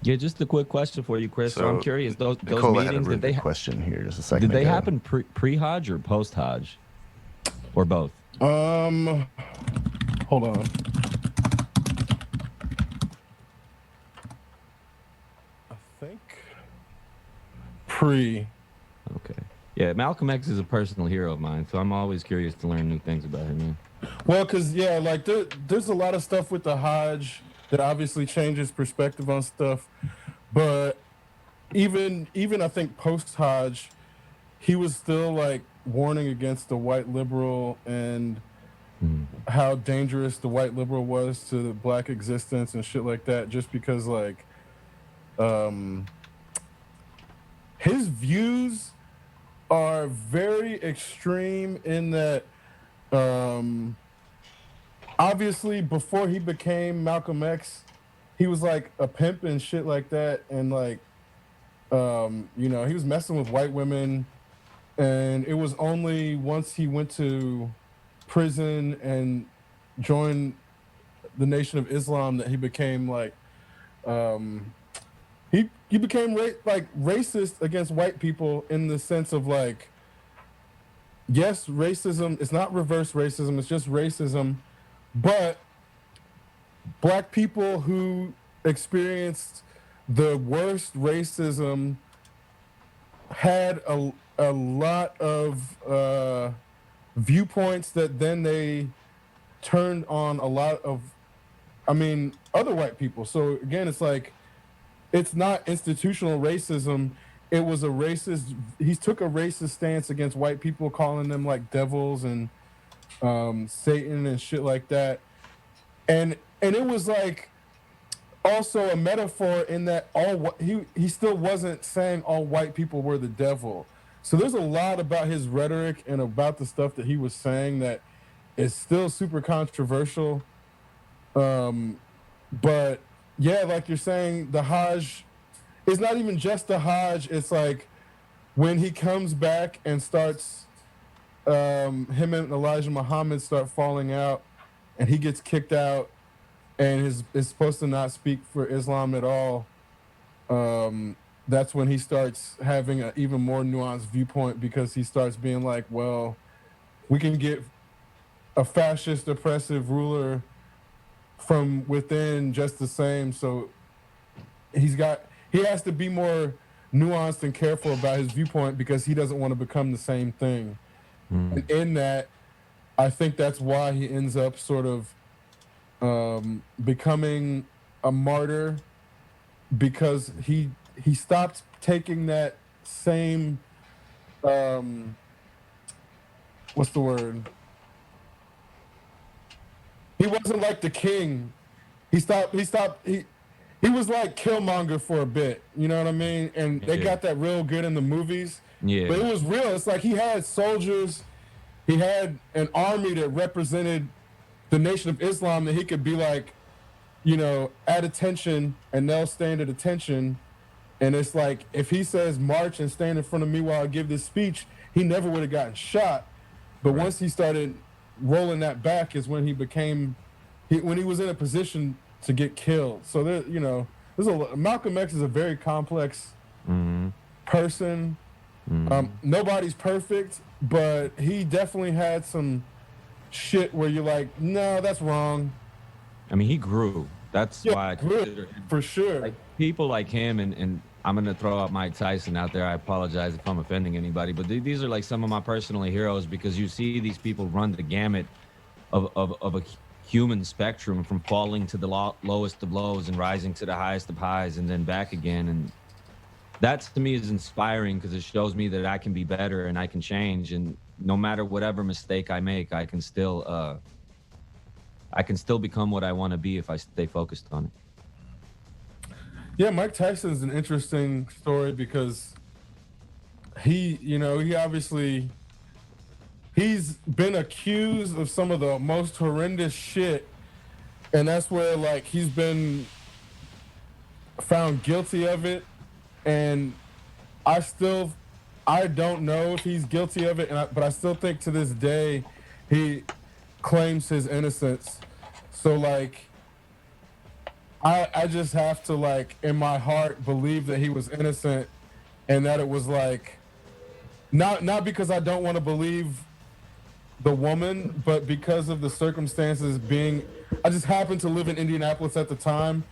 Yeah, just a quick question for you, Chris. So I'm curious, those Nicola meetings, had a really good question here just a second did they ago. happen pre-Hajj or post-Hajj? Or both? Hold on. I think pre. Okay. Yeah, Malcolm X is a personal hero of mine, so I'm always curious to learn new things about him, man. Well, because, yeah, like there's a lot of stuff with the Hajj that obviously changes perspective on stuff. But even I think post-Hajj, he was still, like, warning against the white liberal and how dangerous the white liberal was to the black existence and shit like that, just because, like, his views are very extreme in that obviously before he became Malcolm X, he was like a pimp and shit like that, and like you know, he was messing with white women, and it was only once he went to prison and joined the Nation of Islam that he became like he became like racist against white people, in the sense of like, yes, racism, it's not reverse racism, it's just racism, but black people who experienced the worst racism had a lot of viewpoints that then they turned on a lot of, I mean, other white people. So again, it's like, it's not institutional racism. It was a racist, he took a racist stance against white people, calling them like devils and Satan and shit like that. And it was like also a metaphor in that he still wasn't saying all white people were the devil. So there's a lot about his rhetoric and about the stuff that he was saying that is still super controversial. But yeah, like you're saying, the Hajj, it's not even just the Hajj. It's like when he comes back and starts, him and Elijah Muhammad start falling out, and he gets kicked out, and is supposed to not speak for Islam at all. That's when he starts having an even more nuanced viewpoint, because he starts being like, well, we can get a fascist, oppressive ruler from within just the same. So he has to be more nuanced and careful about his viewpoint, because he doesn't want to become the same thing. And in that, I think that's why he ends up sort of becoming a martyr, because he stopped taking that same what's the word? He wasn't like the king. He was like Killmonger for a bit, you know what I mean? And they got that real good in the movies. Yeah. But it was real. It's like he had soldiers, he had an army that represented the Nation of Islam, that he could be like, you know, at attention, and they'll stand at attention. And it's like, if he says march and stand in front of me while I give this speech, he never would have gotten shot. But once he started rolling that back is when when he was in a position to get killed. So there, you know, Malcolm X is a very complex person. Nobody's perfect, but he definitely had some shit where you're like, no, that's wrong. I mean, he grew. That's why I consider him, for sure. like, people like him, and I'm gonna throw out Mike Tyson out there. I apologize if I'm offending anybody, but these are like some of my personal heroes, because you see these people run the gamut of a human spectrum, from falling to the lowest of lows and rising to the highest of highs, and then back again. And that to me is inspiring, because it shows me that I can be better and I can change, and no matter whatever mistake I make, I can still become what I want to be if I stay focused on it. Yeah, Mike Tyson's an interesting story, because he's been accused of some of the most horrendous shit, and that's where like he's been found guilty of it, and I don't know if he's guilty of it, but I still think to this day he claims his innocence. So like I just have to, like, in my heart, believe that he was innocent, and that it was like not because I don't want to believe the woman, but because of the circumstances being, I just happened to live in Indianapolis at the time.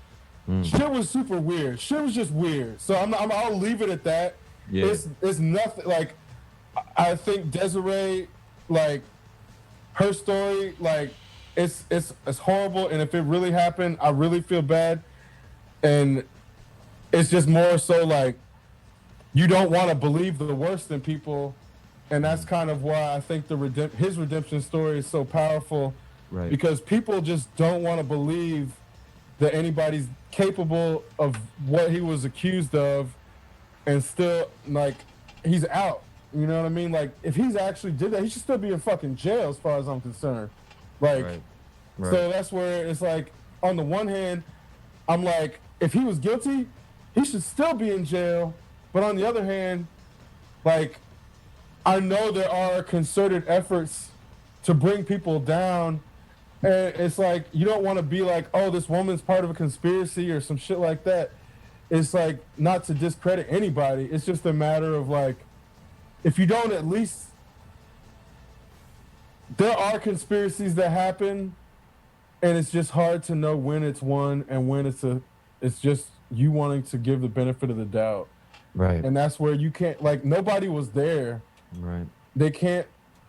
Shit was super weird. Shit was just weird. So I'll leave it at that. Yeah. It's nothing, like, I think Desiree, like, her story, like, it's horrible, and if it really happened, I really feel bad. And it's just more so like, you don't want to believe the worst in people, and that's kind of why I think his redemption story is so powerful, Right. because people just don't want to believe that anybody's capable of what he was accused of, and still, like, he's out. You know what I mean? Like, if he's actually did that, he should still be in fucking jail, as far as I'm concerned. Like, Right. so that's where it's like, on the one hand, I'm like, if he was guilty, he should still be in jail. But on the other hand, like, I know there are concerted efforts to bring people down. And it's like, you don't want to be like, oh, this woman's part of a conspiracy or some shit like that. It's like, not to discredit anybody. It's just a matter of like, if you don't at least, there are conspiracies that happen, and it's just hard to know when it's one and when it's just you wanting to give the benefit of the doubt. Right. And that's where you can't, like, nobody was there. Right.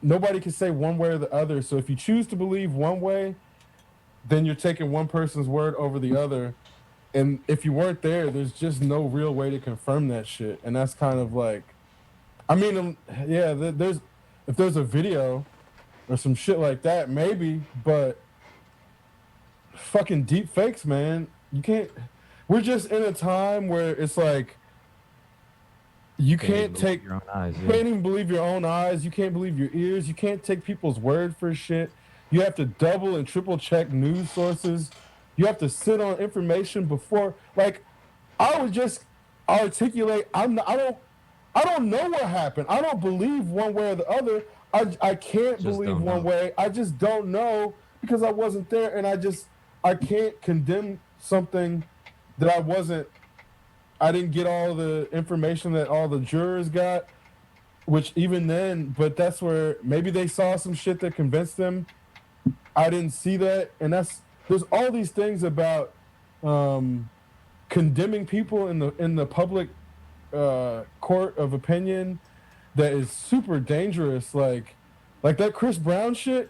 Nobody can say one way or the other. So if you choose to believe one way, then you're taking one person's word over the other. And if you weren't there, there's just no real way to confirm that shit. And that's kind of like, I mean, yeah, if there's a video or some shit like that, maybe, but fucking deep fakes, man. You can't, we're just in a time where it's like, you can't take your own eyes. You can't even believe your own eyes. You can't believe your ears. You can't take people's word for shit. You have to double and triple check news sources. You have to sit on information before. Like, I would just articulate. I don't know what happened. I don't believe one way or the other. I can't Just believe don't one know. way. I just don't know because I wasn't there, and I can't condemn something that I didn't get all the information that all the jurors got, which even then, but that's where maybe they saw some shit that convinced them. I didn't see that. And there's all these things about condemning people in the public court of opinion that is super dangerous. Like that Chris Brown shit,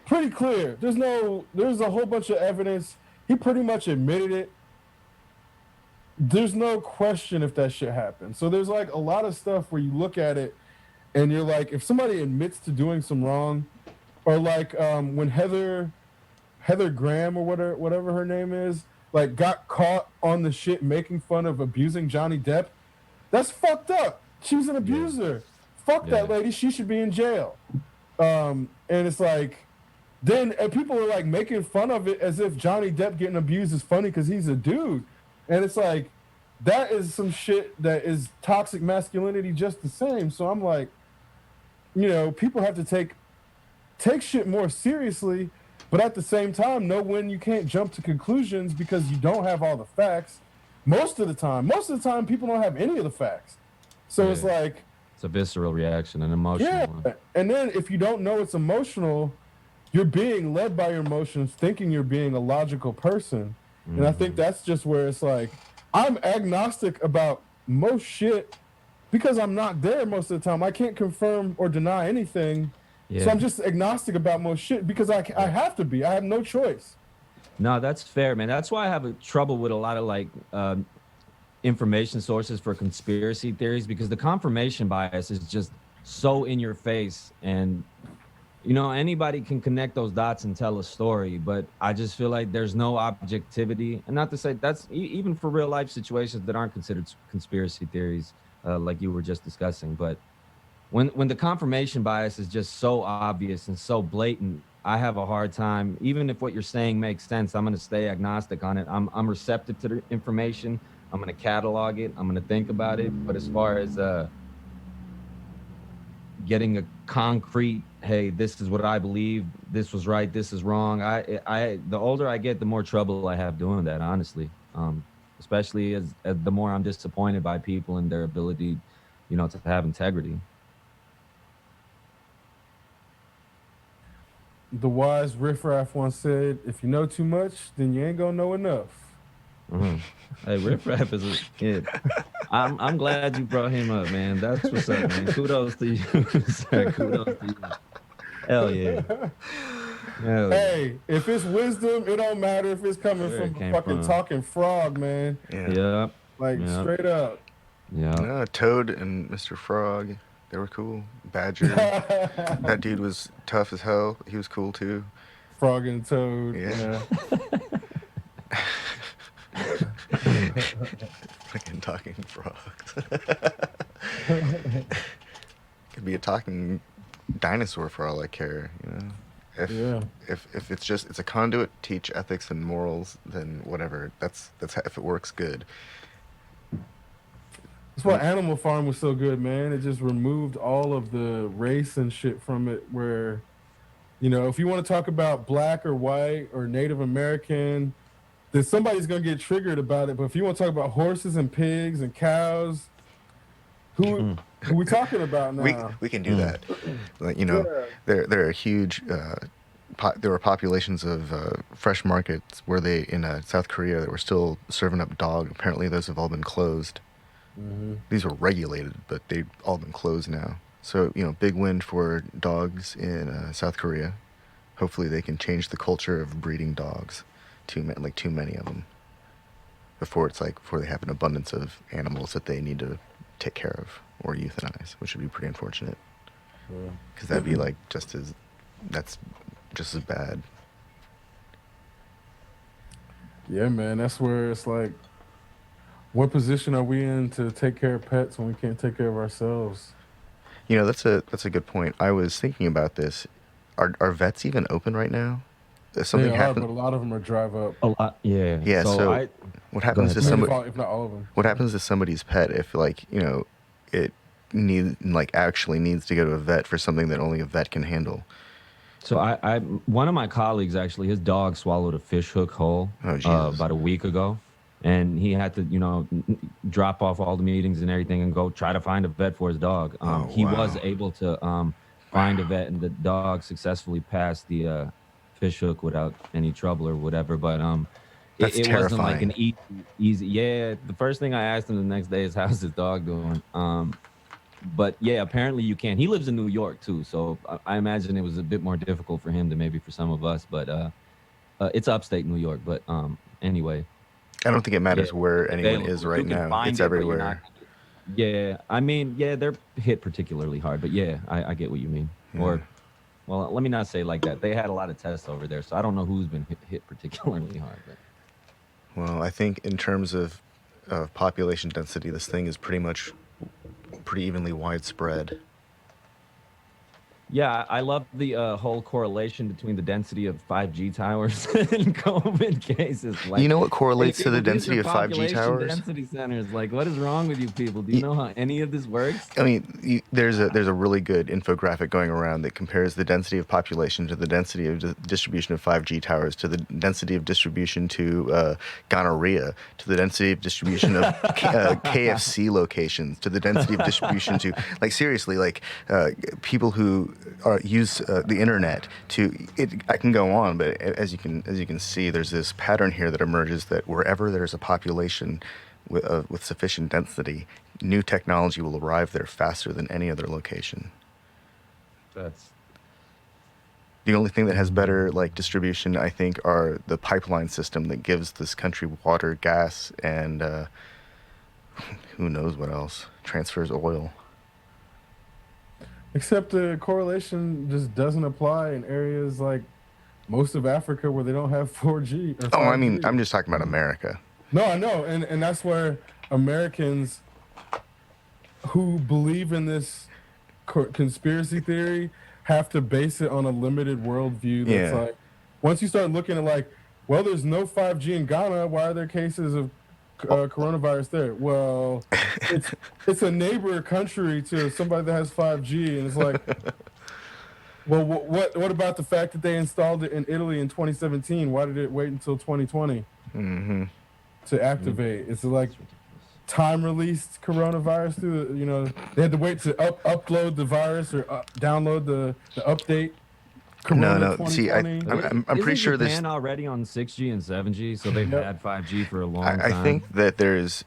pretty clear. There's a whole bunch of evidence. He pretty much admitted it. There's no question if that shit happened. So there's like a lot of stuff where you look at it and you're like, if somebody admits to doing some wrong, or like when Heather Graham or whatever her name is, like got caught on the shit making fun of abusing Johnny Depp, that's fucked up. She's an abuser. Fuck that lady. She should be in jail. And it's like, and people are like making fun of it as if Johnny Depp getting abused is funny because he's a dude. And it's like, that is some shit that is toxic masculinity just the same. So I'm like, people have to take shit more seriously, but at the same time, know when you can't jump to conclusions because you don't have all the facts. Most of the time, people don't have any of the facts. So it's like, it's a visceral reaction, an emotional one. And then if you don't know it's emotional, you're being led by your emotions, thinking you're being a logical person. And I think that's just where it's like, I'm agnostic about most shit because I'm not there most of the time. I can't confirm or deny anything. So I'm just agnostic about most shit because I have to be. I have no choice. No, that's fair, man. That's why I have trouble with a lot of like information sources for conspiracy theories, because the confirmation bias is just so in your face. And anybody can connect those dots and tell a story, but I just feel like there's no objectivity. And not to say that's even for real life situations that aren't considered conspiracy theories, like you were just discussing. But when the confirmation bias is just so obvious and so blatant, I have a hard time. Even if what you're saying makes sense, I'm going to stay agnostic on it. I'm receptive to the information. I'm going to catalog it. I'm going to think about it. But as far as getting a concrete, hey, this is what I believe, this was right, this is wrong, the older I get, the more trouble I have doing that, honestly. Especially as the more I'm disappointed by people and their ability, to have integrity. The wise riffraff once said, if you know too much, then you ain't gonna know enough. Mm-hmm. Hey, Riff Raff is a kid. I'm glad you brought him up, man. That's what's up, man. Kudos to you, sir. Kudos to you. Hell yeah. Hey, if it's wisdom, it don't matter if it's coming from a fucking talking frog, man. Yeah. Like straight up. Yeah. No, Toad and Mr. Frog, they were cool. Badger, that dude was tough as hell. He was cool too. Frog and Toad. Yeah. Fucking talking frogs. Could be a talking dinosaur for all I care, If Yeah. if it's just it's a conduit to teach ethics and morals, then whatever. If it works good. That's why Animal Farm was so good, man. It just removed all of the race and shit from it. Where, if you want to talk about black or white or Native American, then somebody's gonna get triggered about it. But if you want to talk about horses and pigs and cows, who we talking about We now? we can do that. Like, Yeah. there are huge. There were populations of fresh markets where they in South Korea that were still serving up dog. Apparently, those have all been closed. Mm-hmm. These were regulated, but they've all been closed now. So, big win for dogs in South Korea. Hopefully, they can change the culture of breeding dogs, too many of them, before they have an abundance of animals that they need to take care of or euthanize, which would be pretty unfortunate. Yeah. Because that'd be like that's just as bad. Yeah, man. That's where it's like, what position are we in to take care of pets when we can't take care of ourselves? That's a good point. I was thinking about this. Are vets even open right now? If They something are, happened. but a lot of them are drive up. A lot, yeah. Yeah. So what happens ahead, to I mean, somebody? if not all of them. What happens to somebody's pet if it actually needs to go to a vet for something that only a vet can handle? So one of my colleagues actually, his dog swallowed a fish hook whole Oh, Jesus. about a week ago, and he had to, drop off all the meetings and everything and go try to find a vet for his dog. Oh, He was wow. able to find a vet, and the dog successfully passed the fish hook without any trouble or whatever. But That's it wasn't like an terrifying. easy. Yeah, the first thing I asked him the next day is, "How's his dog doing?" But yeah, apparently you can. He lives in New York too, so I imagine it was a bit more difficult for him than maybe for some of us. But it's upstate New York. But anyway, I don't think it yeah, matters where it's anyone is available. right You can now. It's find it, but you're not. everywhere. Yeah, I mean, yeah, they're hit particularly hard. But yeah, I get what you mean. Yeah. Or, well, let me not say like that. They had a lot of tests over there, so I don't know who's been hit particularly hard. But Well, I think in terms of population density, this thing is pretty evenly widespread. yeah, I love the whole correlation between the density of 5G towers and COVID cases. You Like, know what hey, correlates to the people, these are density of 5G population towers? density centers. Like, what is wrong with you people? Do you know how any of this works? I mean, there's a really good infographic going around that compares the density of population to the density of distribution of 5G towers to the density of distribution to gonorrhea to the density of distribution of KFC locations to the density of distribution to seriously people who use the internet to it. I can go on, but as you can see, there's this pattern here that emerges that wherever there's a population with sufficient density, new technology will arrive there faster than any other location. That's The only thing that has better distribution, I think, are the pipeline system that gives this country water, gas, and who knows what else, transfers oil. Except the correlation just doesn't apply in areas like most of Africa where they don't have 4G or Oh, I mean, 5G. I'm just talking about America. No, I know, and that's where Americans who believe in this conspiracy theory have to base it on a limited worldview. That's Yeah. like, once you start looking at well, there's no 5G in Ghana. Why are there cases of coronavirus there? Well, it's a neighbor country to somebody that has 5G, and it's like, well, what about the fact that they installed it in Italy in 2017? Why did it wait until 2020 Mm-hmm. to activate? It's like time released coronavirus through they had to wait to upload the virus or download the update. Corona No. See, I'm 2020. pretty Isn't sure this. Japan already on 6G and 7G, so they've Yep. had 5G for a long time. I think that it's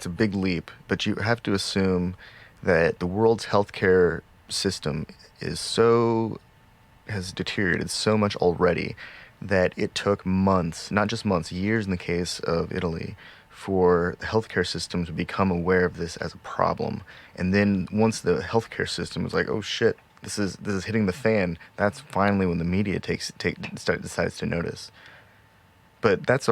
a big leap, but you have to assume that the world's healthcare system has deteriorated so much already that it took months, not just months, years in the case of Italy, for the healthcare system to become aware of this as a problem. And then once the healthcare system was like, oh shit, this is hitting the fan, that's finally when the media decides to notice. But that's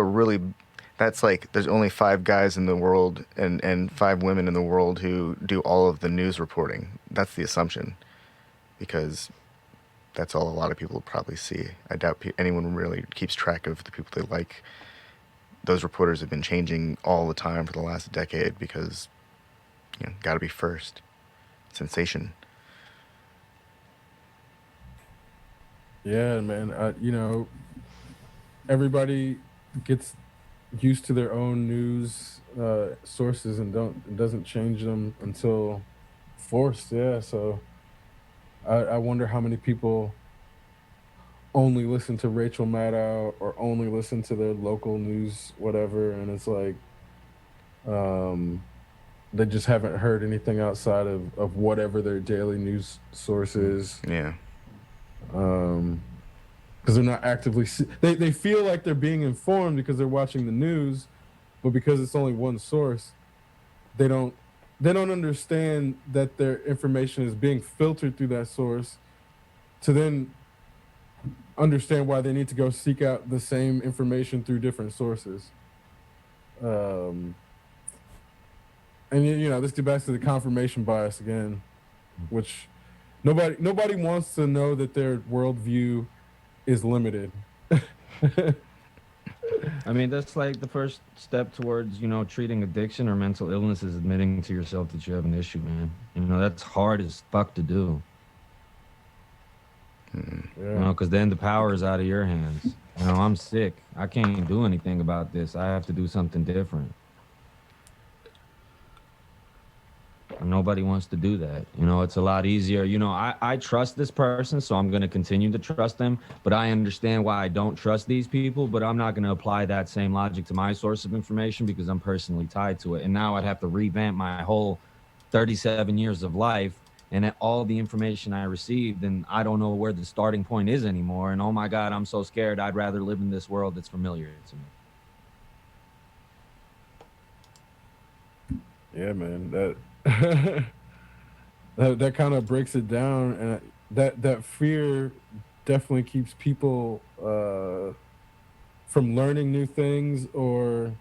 like there's only 5 guys in the world and 5 women in the world who do all of the news reporting. That's the assumption, because that's all a lot of people will probably see. I doubt anyone really keeps track of the people they like. Those reporters have been changing all the time for the last decade because, got to be first. Sensation. Yeah, man. Everybody gets used to their own news sources and doesn't change them until forced. Yeah, so I wonder how many people only listen to Rachel Maddow or only listen to their local news, whatever, and it's like they just haven't heard anything outside of whatever their daily news source is. Yeah. Because they're not actively they feel like they're being informed because they're watching the news, but because it's only one source, they don't understand that their information is being filtered through that source to then understand why they need to go seek out the same information through different sources. And this gets back to the confirmation bias again, which nobody wants to know that their worldview is limited. I mean, that's like the first step towards, treating addiction or mental illness is admitting to yourself that you have an issue, man. That's hard as fuck to do. Yeah. Because then the power is out of your hands. I'm sick. I can't do anything about this. I have to do something different. And nobody wants to do that. It's a lot easier. I trust this person, so I'm going to continue to trust them. But I understand why I don't trust these people. But I'm not going to apply that same logic to my source of information because I'm personally tied to it. And now I'd have to revamp my whole 37 years of life and all the information I received. And I don't know where the starting point is anymore. And oh my God, I'm so scared. I'd rather live in this world that's familiar to me. Yeah, man. That kind of breaks it down, and that fear definitely keeps people from learning new things or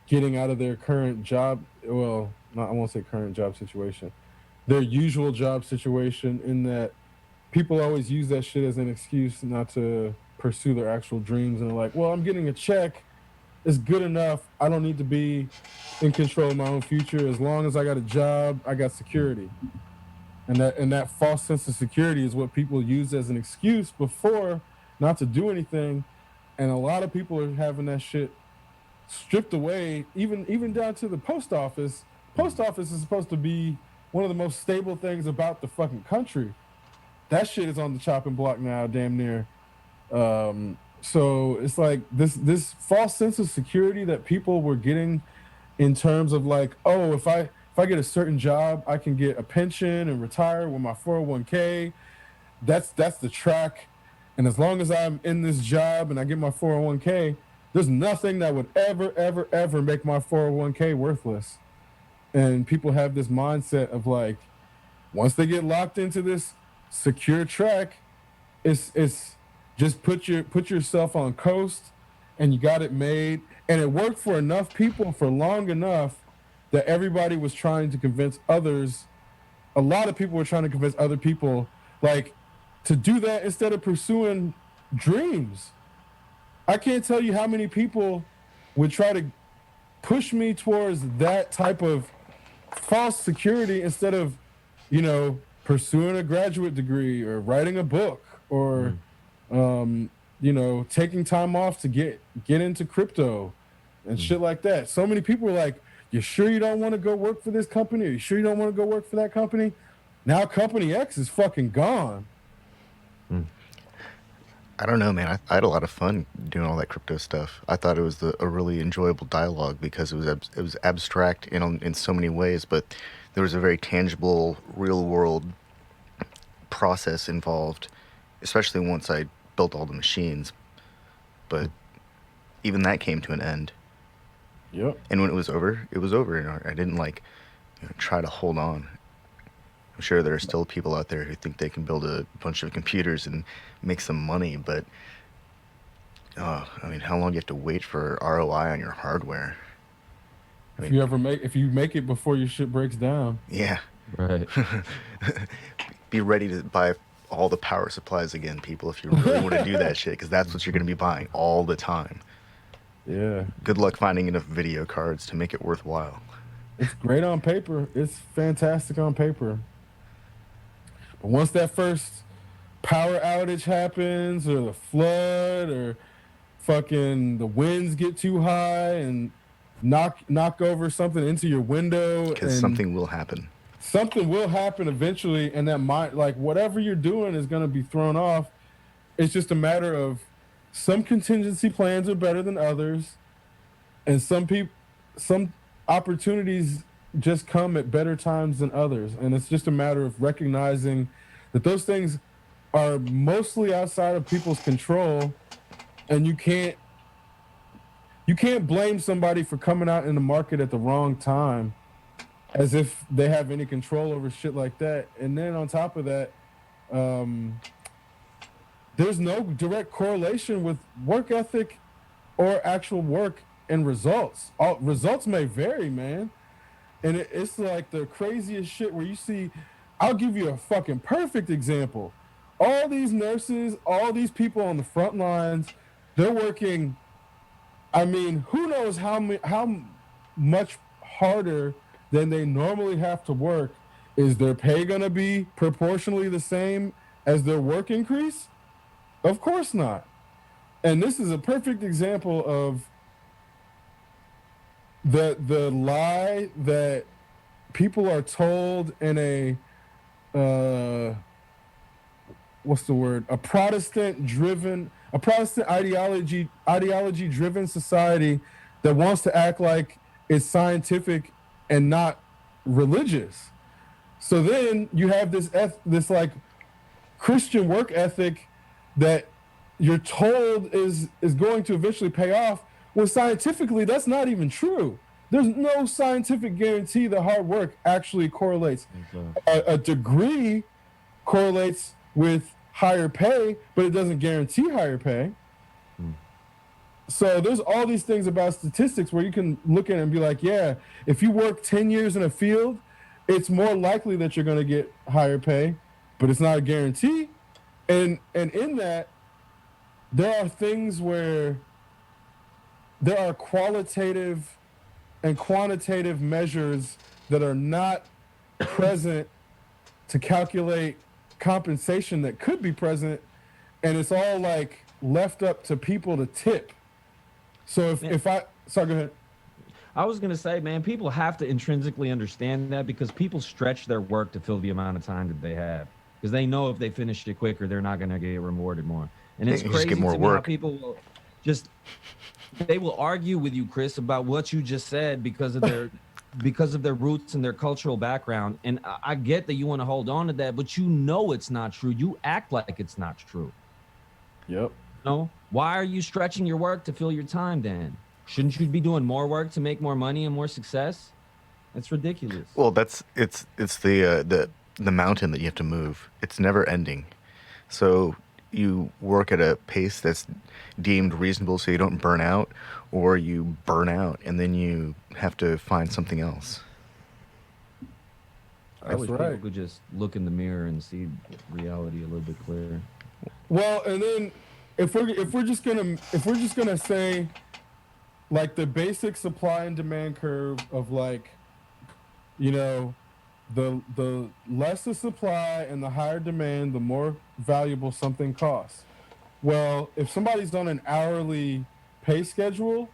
getting out of their current job. Well, I won't say current job situation, their usual job situation. In that, people always use that shit as an excuse not to pursue their actual dreams, and they're like, "Well, I'm getting a check. It's good enough. I don't need to be in control of my own future. As long as I got a job, I got security." And that false sense of security is what people use as an excuse before not to do anything. And a lot of people are having that shit stripped away, even down to the post office. Post office is supposed to be one of the most stable things about the fucking country. That shit is on the chopping block now, damn near. So it's like this false sense of security that people were getting in terms of like, oh, if I get a certain job, I can get a pension and retire with my 401k. That's the track. And as long as I'm in this job and I get my 401k, there's nothing that would ever make my 401k worthless. And people have this mindset of like, once they get locked into this secure track, it's just put yourself on coast and you got it made. And it worked for enough people for long enough that everybody was trying to convince others. A lot of people were trying to convince other people like to do that instead of pursuing dreams. I can't tell you how many people would try to push me towards that type of false security instead of, pursuing a graduate degree or writing a book or taking time off to get into crypto and shit like that. So many people are like, you sure you don't want to go work for this company? Are you sure you don't want to go work for that company? Now company X is fucking gone. I don't know, man. I had a lot of fun doing all that crypto stuff. I thought it was a really enjoyable dialogue because it was abstract in so many ways, but there was a very tangible, real world process involved, especially once I built all the machines. But even that came to an end. Yep. And when it was over, and I didn't try to hold on. I'm sure there are still people out there who think they can build a bunch of computers and make some money, but how long do you have to wait for ROI on your hardware? If you make it before your shit breaks down. Yeah. Right. Be ready to buy all the power supplies again, people, if you really want to do that shit, because that's what you're going to be buying all the time. Yeah. Good luck finding enough video cards to make it worthwhile. It's great on paper. It's fantastic on paper. But once that first power outage happens, or the flood, or fucking the winds get too high and knock over something into your window, Because and something will happen. something will happen eventually, and that might, like, whatever you're doing is going to be thrown off. It's just a matter of some contingency plans are better than others, and some opportunities just come at better times than others, and it's just a matter of recognizing that those things are mostly outside of people's control, and you can't blame somebody for coming out in the market at the wrong time as if they have any control over shit like that. And then on top of that, there's no direct correlation with work ethic or actual work and results. Results may vary, man. And it's like the craziest shit where you see, I'll give you a fucking perfect example. All these nurses, all these people on the front lines, they're working, I mean, who knows how much harder than they normally have to work. Is their pay going to be proportionally the same as their work increase? Of course not. And this is a perfect example of the lie that people are told in a what's the word? A Protestant ideology driven society that wants to act like it's scientific and not religious. So then you have this like Christian work ethic that you're told is going to eventually pay off, when scientifically that's not even true. There's no scientific guarantee that hard work actually correlates. A degree correlates with higher pay, but it doesn't guarantee higher pay. So there's all these things about statistics where you can look at it and be like, yeah, if you work 10 years in a field, it's more likely that you're going to get higher pay, but it's not a guarantee. And in that, there are things where there are qualitative and quantitative measures that are not present to calculate compensation that could be present, and it's all like left up to people to tip. So sorry, go ahead. I was going to say, man, people have to intrinsically understand that, because people stretch their work to fill the amount of time that they have, because they know if they finish it quicker, they're not going to get rewarded more. And it's crazy get more to me how work. people will they will argue with you, Chris, about what you just said because of their roots and their cultural background. And I get that you want to hold on to that, but you know it's not true. You act like it's not true. Yep. No? Why are you stretching your work to fill your time then? Shouldn't you be doing more work to make more money and more success? That's ridiculous. Well, it's the mountain that you have to move. It's never ending. So you work at a pace that's deemed reasonable so you don't burn out, or you burn out and then you have to find something else. I wish people could just look in the mirror and see reality a little bit clearer. Well, and then if we're just gonna say, like, the basic supply and demand curve of, like, you know, the less the supply and the higher demand, the more valuable something costs. Well, if somebody's on an hourly pay schedule,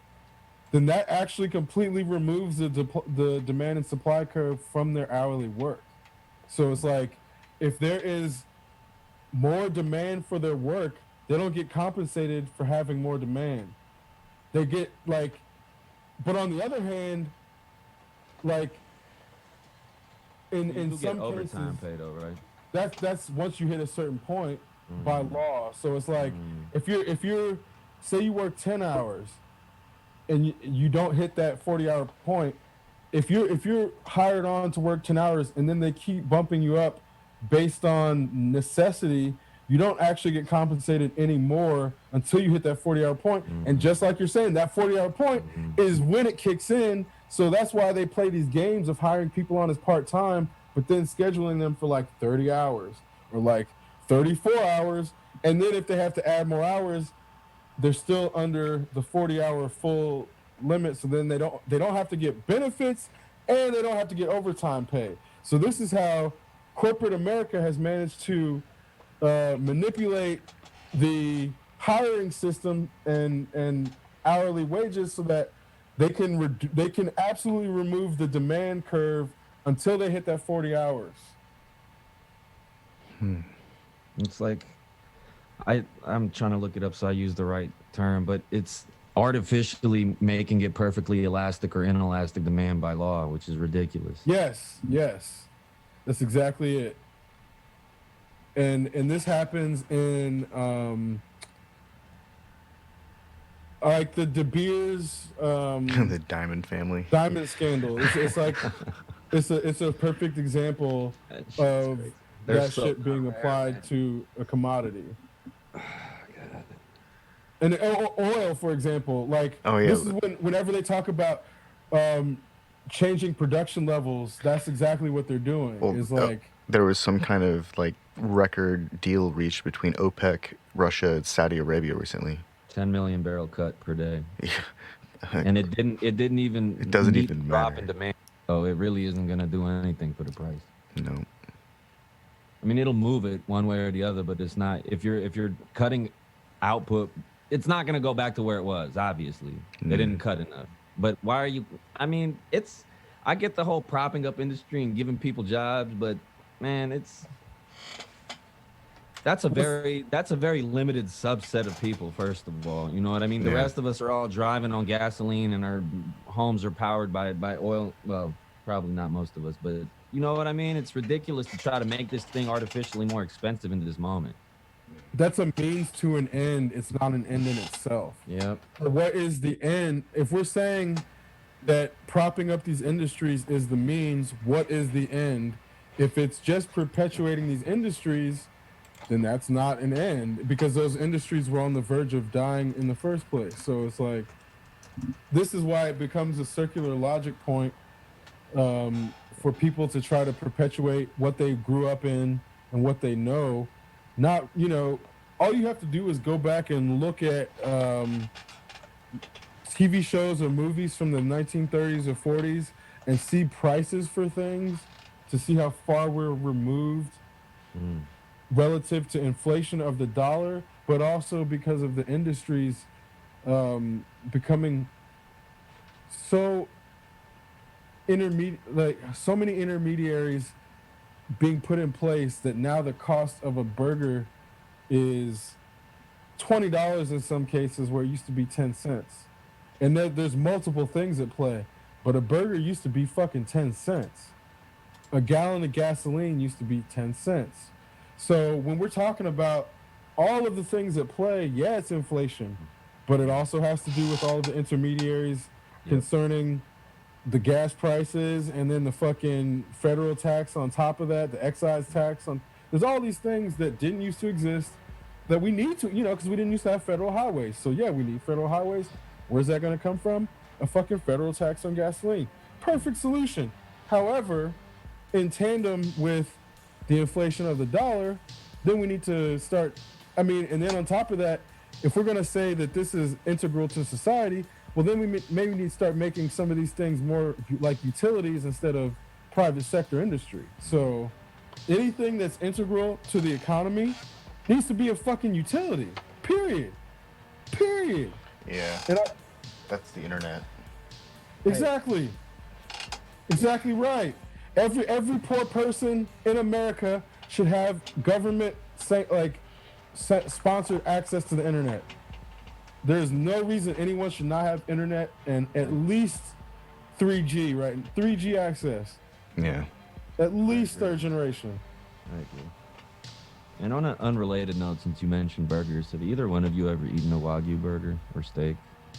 then that actually completely removes the demand and supply curve from their hourly work. So it's like, if there is more demand for their work, they don't get compensated for having more demand. They get, like, but on the other hand, like, in some get overtime cases, pay though, right? that's once you hit a certain point by law. So it's like, if you're say you work 10 hours and you don't hit that 40-hour point, if you're hired on to work 10 hours and then they keep bumping you up based on necessity, you don't actually get compensated anymore until you hit that 40-hour point. And just like you're saying, that 40-hour point is when it kicks in. So that's why they play these games of hiring people on as part-time, but then scheduling them for like 30 hours or like 34 hours, and then if they have to add more hours, they're still under the 40-hour full limit. So then they don't have to get benefits, and they don't have to get overtime pay. So this is how corporate America has managed to manipulate the hiring system and hourly wages so that they can absolutely remove the demand curve until they hit that 40 hours. It's like I'm trying to look it up so I use the right term, but it's artificially making it perfectly elastic or inelastic demand by law, which is ridiculous. Yes, that's exactly it. And this happens in like the De Beers The Diamond family. Diamond scandal. It's like it's a perfect example of that shit being applied to a commodity. And oil, for example, like this is whenever they talk about changing production levels, that's exactly what they're doing. Is like there was some kind of like record deal reached between OPEC, Russia, and Saudi Arabia recently. 10 million barrel cut per day. Yeah. And it doesn't even drop in demand. So it really isn't going to do anything for the price. No. I mean, it'll move it one way or the other, but it's not, if you're cutting output, it's not going to go back to where it was, obviously. They didn't cut enough. But why are you, I mean, I get the whole propping up industry and giving people jobs, but man, that's a very limited subset of people, first of all. You know what I mean? The rest of us are all driving on gasoline and our homes are powered by oil. Well, probably not most of us, but you know what I mean? It's ridiculous to try to make this thing artificially more expensive in this moment. That's a means to an end. It's not an end in itself. Yep. What is the end? If we're saying that propping up these industries is the means, what is the end? If it's just perpetuating these industries, then that's not an end, because those industries were on the verge of dying in the first place. So it's like, this is why it becomes a circular logic point for people to try to perpetuate what they grew up in and what they know. Not, all you have to do is go back and look at TV shows or movies from the 1930s or 40s and see prices for things to see how far we're removed relative to inflation of the dollar, but also because of the industries becoming so so many intermediaries being put in place that now the cost of a burger is $20 in some cases, where it used to be 10 cents. And there's multiple things at play, but a burger used to be fucking 10 cents. A gallon of gasoline used to be 10 cents. So when we're talking about all of the things at play, yeah, it's inflation, but it also has to do with all of the intermediaries concerning the gas prices, and then the fucking federal tax on top of that, the excise tax on. There's all these things that didn't used to exist that we need to, because we didn't used to have federal highways. So yeah, we need federal highways. Where's that going to come from? A fucking federal tax on gasoline. Perfect solution. However, in tandem with the inflation of the dollar, then we need to start. And then on top of that, if we're going to say that this is integral to society, well, then we maybe need to start making some of these things more like utilities instead of private sector industry. So anything that's integral to the economy needs to be a fucking utility. Period. Yeah. That's the internet. Exactly. Exactly right. Every poor person in America should have government sponsored access to the internet. There's no reason anyone should not have internet and at least 3G, right? 3G access. Yeah. At least third generation. I agree. And on an unrelated note, since you mentioned burgers, have either one of you ever eaten a Wagyu burger or steak?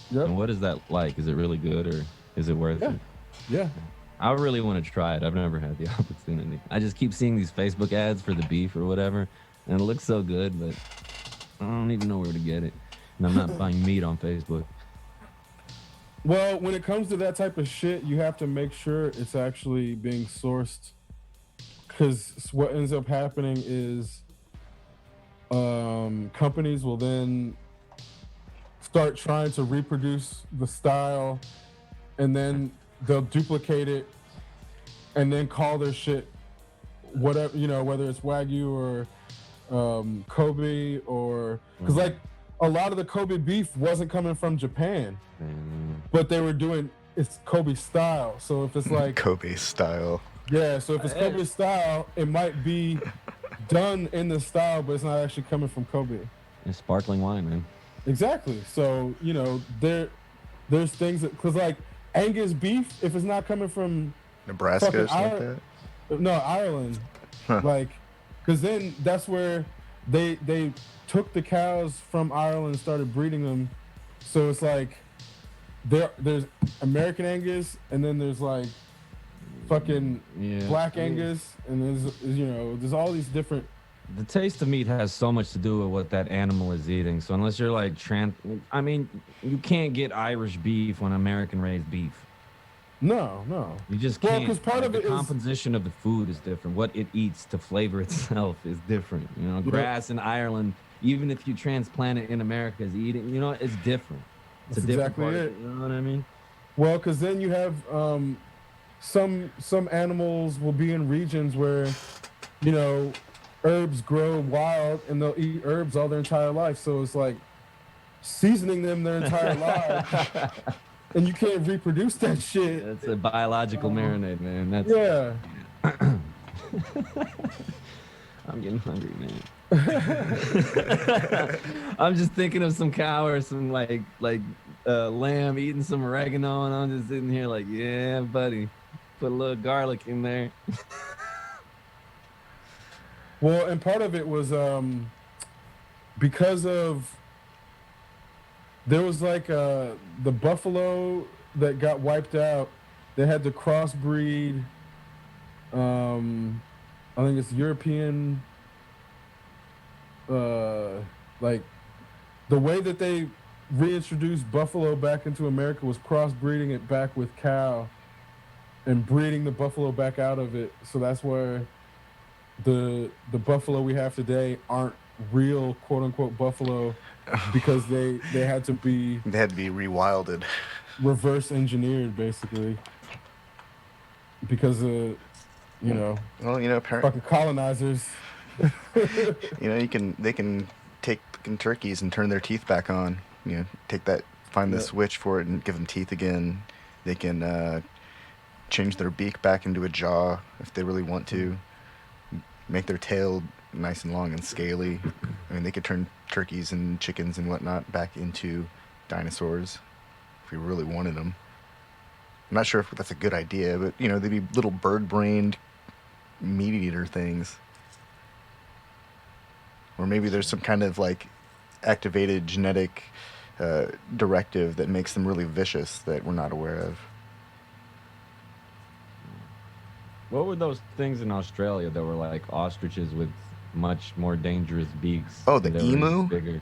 Yep. And what is that like? Is it really good, or is it worth it? Yeah. I really want to try it. I've never had the opportunity. I just keep seeing these Facebook ads for the beef or whatever, and it looks so good, but I don't even know where to get it. And I'm not buying meat on Facebook. Well, when it comes to that type of shit, you have to make sure it's actually being sourced, because what ends up happening is companies will then start trying to reproduce the style, and then they'll duplicate it, and then call their shit whatever, whether it's Wagyu or Kobe, or because like a lot of the Kobe beef wasn't coming from Japan, but they were doing it's Kobe style. So if it's like Kobe style. yeah, so if it's Kobe style, it might be done in the style, but it's not actually coming from Kobe. It's sparkling wine, man. Exactly. So there's things that because like Angus beef, if it's not coming from Nebraska or something like that? No, Ireland. Huh. Like, because then that's where they took the cows from Ireland and started breeding them. So it's like there's American Angus, and then there's like fucking Black Angus, and there's all these different. The taste of meat has so much to do with what that animal is eating. So unless you're like I mean, you can't get Irish beef when American raised beef. No. You just can't. Well, because part of the it is composition of the food is different. What it eats to flavor itself is different. Grass in Ireland, even if you transplant it in America, is eating. It's different. It's That's a different exactly part it. of it. You know what I mean? Well, because then you have some animals will be in regions where herbs grow wild, and they'll eat herbs all their entire life. So it's like seasoning them their entire life, and you can't reproduce that shit. That's a biological marinade, man. That's Yeah. I'm getting hungry, man. I'm just thinking of some cow or some like lamb eating some oregano, and I'm just sitting here like, yeah, buddy, put a little garlic in there. Well, and part of it was because of there was like the buffalo that got wiped out. They had to crossbreed. I think it's European. Like the way that they reintroduced buffalo back into America was crossbreeding it back with cow and breeding the buffalo back out of it. So that's where the buffalo we have today aren't real quote unquote buffalo, because they had to be rewilded, reverse engineered basically, because of fucking colonizers. they can take fucking turkeys and turn their teeth back on. Find the switch for it and give them teeth again. They can change their beak back into a jaw if they really want to. Make their tail nice and long and scaly. I mean, they could turn turkeys and chickens and whatnot back into dinosaurs if we really wanted them. I'm not sure if that's a good idea, but they'd be little bird-brained meat eater things. Or maybe there's some kind of like activated genetic directive that makes them really vicious that we're not aware of. What were those things in Australia that were like ostriches with much more dangerous beaks? Oh, the They were emu? bigger.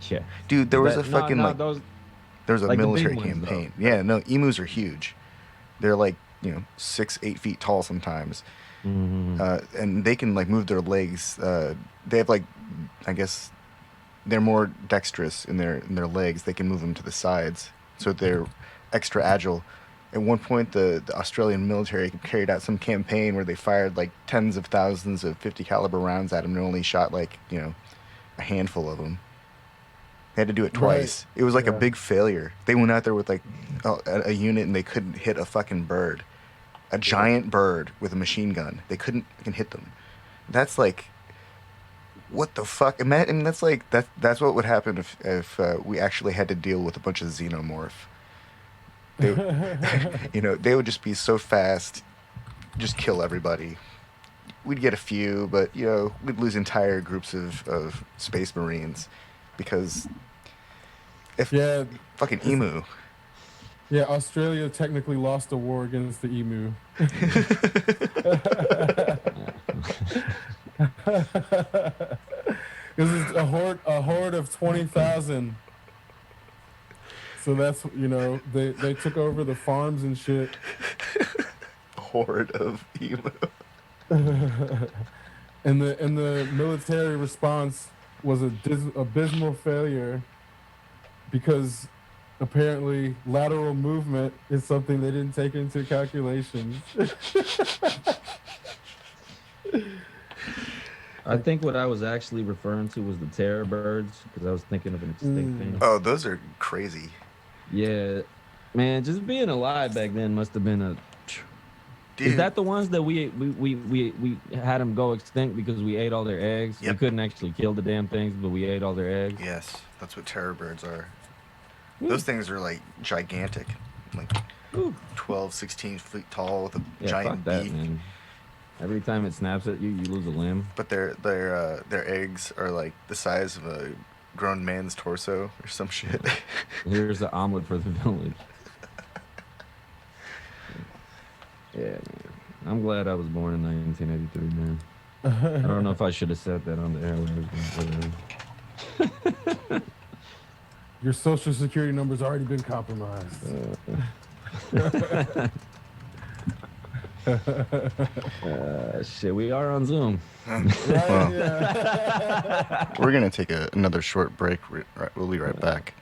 Yeah. Dude, there was a fucking there was a like the big military ones, campaign. though. Yeah, no, emus are huge. They're like 6-8 feet tall sometimes. Mm-hmm. And they can like move their legs. They have like, I guess, they're more dexterous in their legs. They can move them to the sides, so they're extra agile. At one point, the Australian military carried out some campaign where they fired like tens of thousands of 50 caliber rounds at them and only shot like a handful of them. They had to do it twice. Right. It was like a big failure. They went out there with like a unit and they couldn't hit a fucking bird. A giant bird with a machine gun. They couldn't hit them. That's like, what the fuck? Imagine, that's like that's what would happen if we actually had to deal with a bunch of xenomorph. They, they would just be so fast, just kill everybody. We'd get a few, but we'd lose entire groups of space marines because fucking emu. Yeah, Australia technically lost a war against the emu. This is a horde of 20,000. So that's they took over the farms and shit. Horde of emu. And the military response was a abysmal failure because apparently lateral movement is something they didn't take into calculations. I think what I was actually referring to was the terror birds because I was thinking of an extinct thing. Oh, those are crazy. Yeah, man, just being alive back then must have been a. Dude. Is that the ones that we had them go extinct because we ate all their eggs? Yep. We couldn't actually kill the damn things, but we ate all their eggs. Yes, that's what terror birds are. Those things are like gigantic, like Ooh. 12, 16 feet tall with a Yeah, giant fuck that, beak. man. Every time it snaps at you, you lose a limb. But their eggs are like the size of a grown man's torso or some shit. Here's the omelet for the village. Yeah, man. I'm glad I was born in 1983, man. I don't know if I should have said that on the airwaves. Your social security number's already been compromised. Shit, we are on Zoom. Well, we're gonna take another short break. We'll be right back.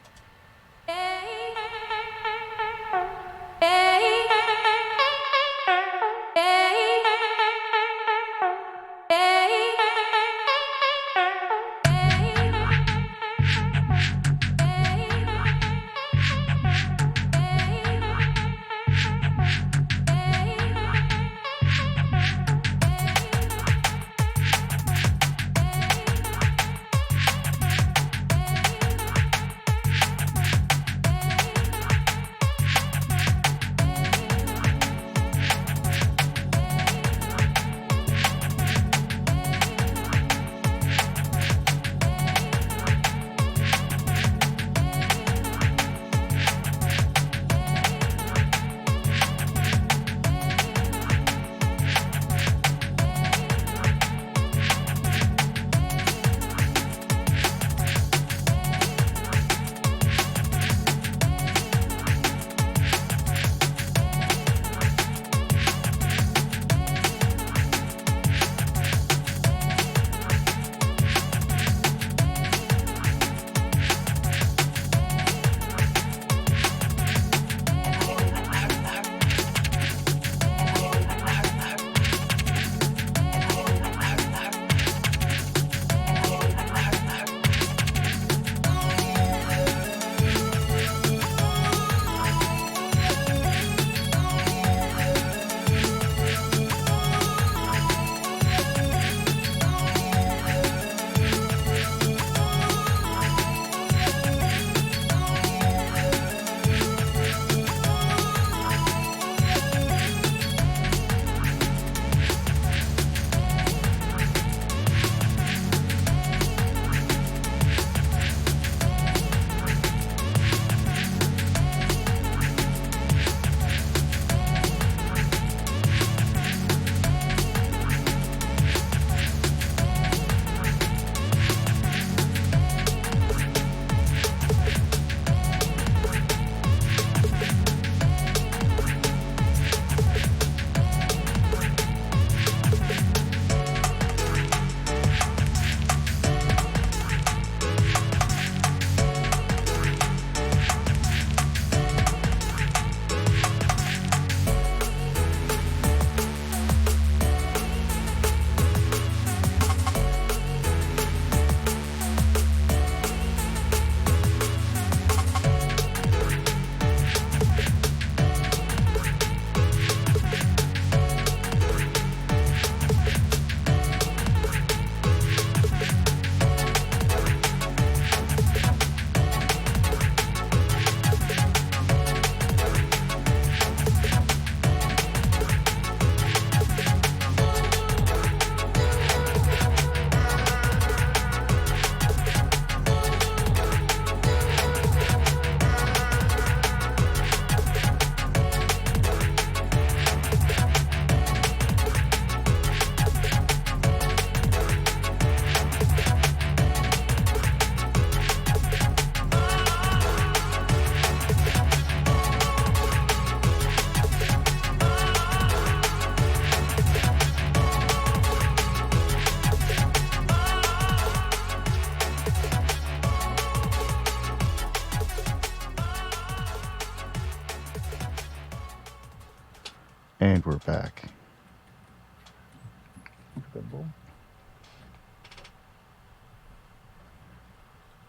And we're back.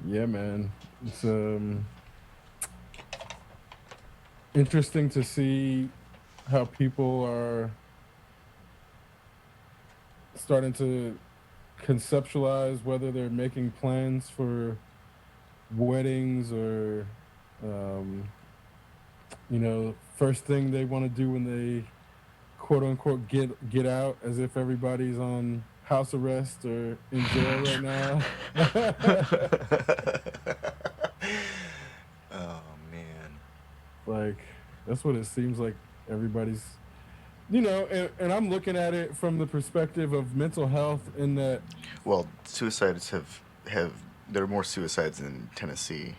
Yeah, man. It's interesting to see how people are starting to conceptualize whether they're making plans for weddings or first thing they want to do when they quote unquote get out, as if everybody's on house arrest or in jail right now. Oh man. Like, that's what it seems like everybody's, and I'm looking at it from the perspective of mental health in that. Well, suicides have there are more suicides in Tennessee,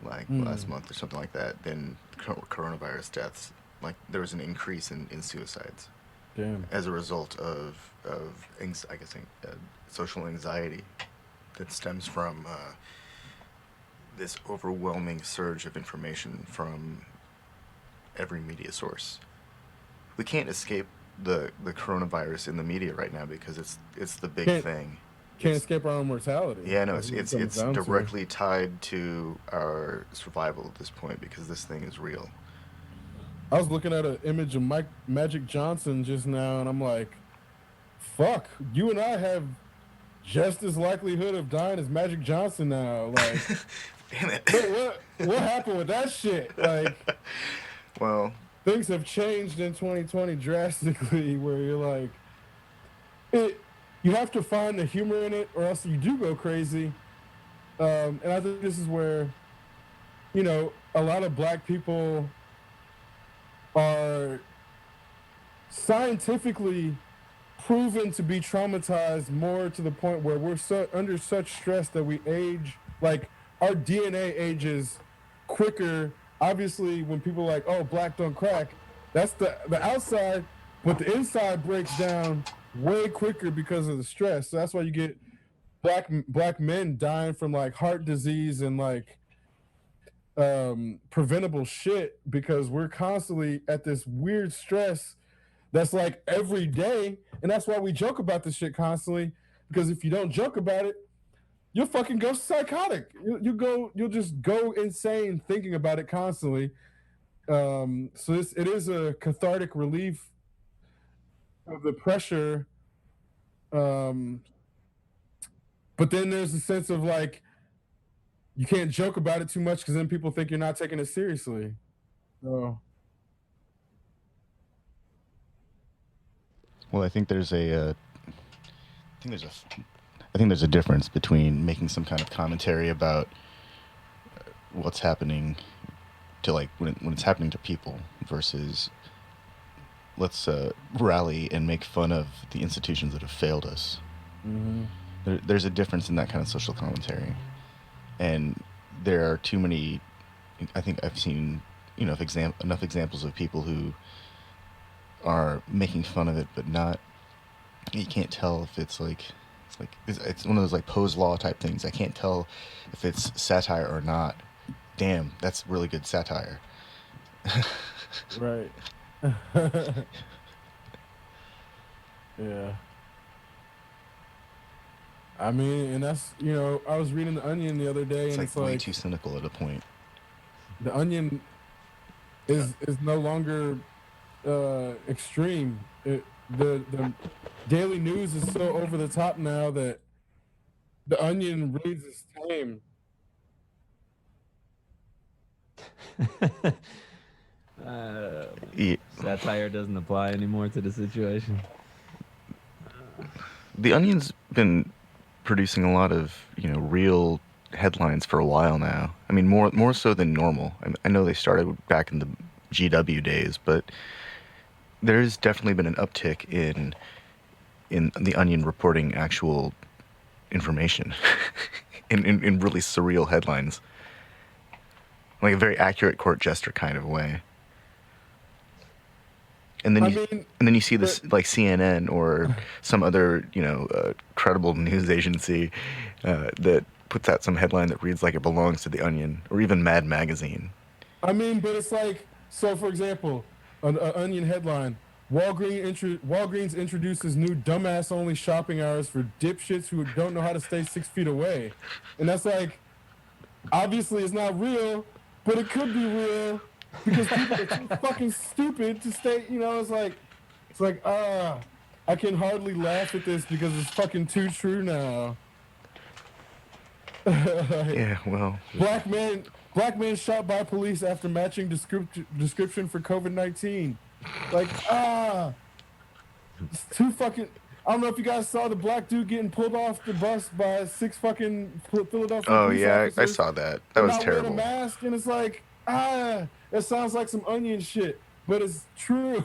like last month or something like that, than coronavirus deaths. Like there was an increase in suicides. Damn. As a result of social anxiety that stems from this overwhelming surge of information from every media source. We can't escape the coronavirus in the media right now because it's the big thing. Can't escape our own mortality. Yeah, no, it's directly tied to our survival at this point because this thing is real. I was looking at an image of Magic Johnson just now, and I'm like, fuck, you and I have just as likelihood of dying as Magic Johnson now. Like, damn it. What happened with that shit? Like, well, things have changed in 2020 drastically, where you're like, you have to find the humor in it, or else you do go crazy. And I think this is where, a lot of black people are scientifically proven to be traumatized more to the point where we're under such stress that we age, like our DNA ages quicker. Obviously, when people are like, oh, black don't crack, that's the outside, but the inside breaks down way quicker because of the stress. So that's why you get black men dying from like heart disease and like preventable shit, because we're constantly at this weird stress that's like every day. And that's why we joke about this shit constantly, because if you don't joke about it, you'll fucking go psychotic. You'll just go insane thinking about it constantly. So it is a cathartic relief of the pressure. But then there's a sense of like, you can't joke about it too much because then people think you're not taking it seriously. So. Well, I think there's a difference between making some kind of commentary about what's happening to like when it's happening to people versus let's rally and make fun of the institutions that have failed us. Mm-hmm. There's a difference in that kind of social commentary, and there are too many. I think I've seen enough examples of people who are making fun of it, but not. You can't tell if it's like it's one of those like Poe's Law type things. I can't tell if it's satire or not. Damn, that's really good satire. Right. Yeah. I mean, and that's, I was reading The Onion the other day, and it's way like too cynical at a point. The Onion is no longer extreme. The Daily News is so over the top now that The Onion reads as tame. Satire doesn't apply anymore to the situation. The Onion's been producing a lot of real headlines for a while now. I mean, more so than normal. I know they started back in the GW days, but there's definitely been an uptick in the Onion reporting actual information in really surreal headlines, like a very accurate court jester kind of way. And then you see this like CNN or some other credible news agency that puts out some headline that reads like it belongs to the Onion or even Mad Magazine. I mean, but it's like, so for example, An Onion headline: Walgreens introduces new dumbass-only shopping hours for dipshits who don't know how to stay 6 feet away, and that's like, obviously it's not real, but it could be real because people are too fucking stupid to stay. You know, it's like I can hardly laugh at this because it's fucking too true now. Yeah, well, Black man shot by police after matching description for COVID-19. Like, it's too fucking. I don't know if you guys saw the black dude getting pulled off the bus by 6 fucking Philadelphia oh police yeah, I officers. saw that. That for was not wearing terrible. a mask, and it's like, it sounds like some Onion shit, but it's true.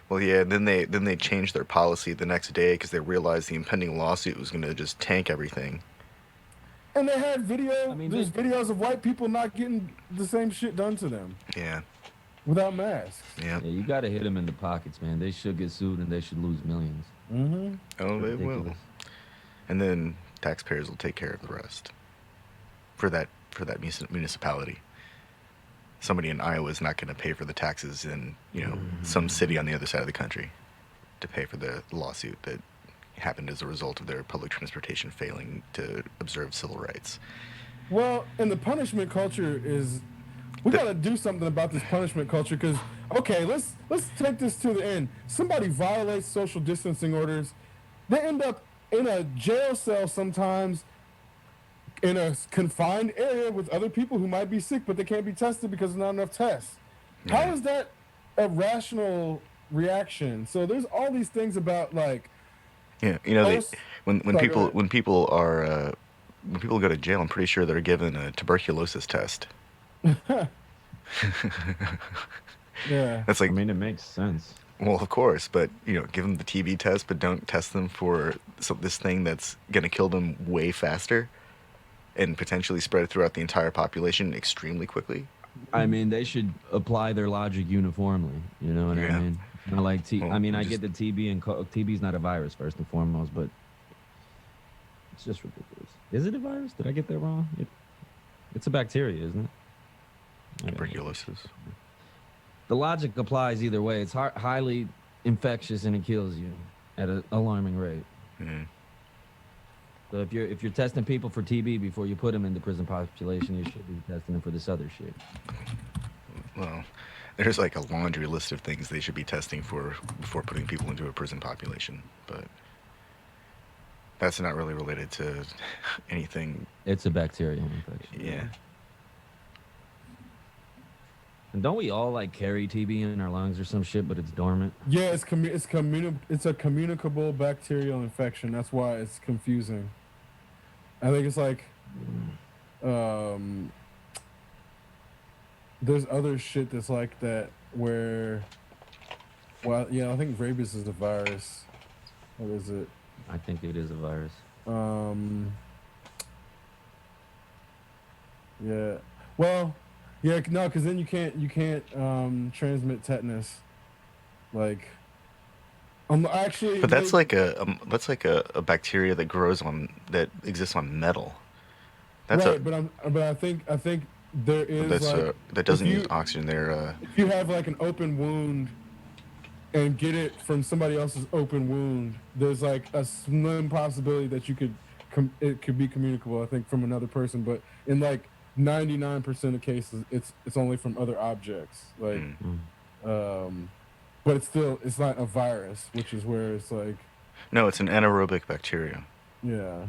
Well, yeah, then they changed their policy the next day because they realized the impending lawsuit was going to just tank everything. And they had video. I mean, there's videos of white people not getting the same shit done to them Yeah, without masks. yeah. Yeah, you got to hit them in the pockets, man. They should get sued and they should lose millions. Mm-hmm. Oh, they will. Ridiculous. And then taxpayers will take care of the rest. For that municipality. Somebody in Iowa is not going to pay for the taxes in, some city on the other side of the country to pay for the lawsuit that happened as a result of their public transportation failing to observe civil rights. Well, and the punishment culture is, we got to do something about this punishment culture because, okay, let's take this to the end. Somebody violates social distancing orders. They end up in a jail cell sometimes in a confined area with other people who might be sick, but they can't be tested because there's not enough tests. How is that a rational reaction? So there's all these things about like, Yeah, when Sorry, go people when people go to jail, I'm pretty sure they're given a tuberculosis test. yeah. That's like, I mean, it makes sense. well, of course, but give them the TB test, but don't test them for this thing that's gonna kill them way faster, and potentially spread it throughout the entire population extremely quickly. I mean, they should apply their logic uniformly. You know what Yeah. I mean? Not like Well, I mean, I just- get the TB and TB's not a virus first and foremost, but it's just ridiculous. Is it a virus? Did I get that wrong? It's a bacteria, isn't it? I don't know. Tuberculosis. The logic applies either way. It's highly infectious and it kills you at an alarming rate. Mm. So if you're testing people for TB before you put them in the prison population, you should be testing them for this other shit. Well, there's like a laundry list of things they should be testing for before putting people into a prison population, but that's not really related to anything. It's a bacterial infection. Yeah. And don't we all like carry TB in our lungs or some shit, but it's dormant? Yeah, it's a communicable bacterial infection. That's why it's confusing. I think it's like, there's other shit that's like that where, well, yeah, I think rabies is a virus. What is it? I think it is a virus. Yeah. Well, yeah, no, because then you can't transmit tetanus. Like, actually. But that's like a bacteria that that exists on metal. That's right, but I think there is that doesn't if you- use oxygen. If you have like an open wound and get it from somebody else's open wound, there's like a slim possibility that it could be communicable, I think, from another person. But in like 99% of cases, it's only from other objects. Like, but it's not a virus, which is where it's like, No, it's an anaerobic bacteria. yeah.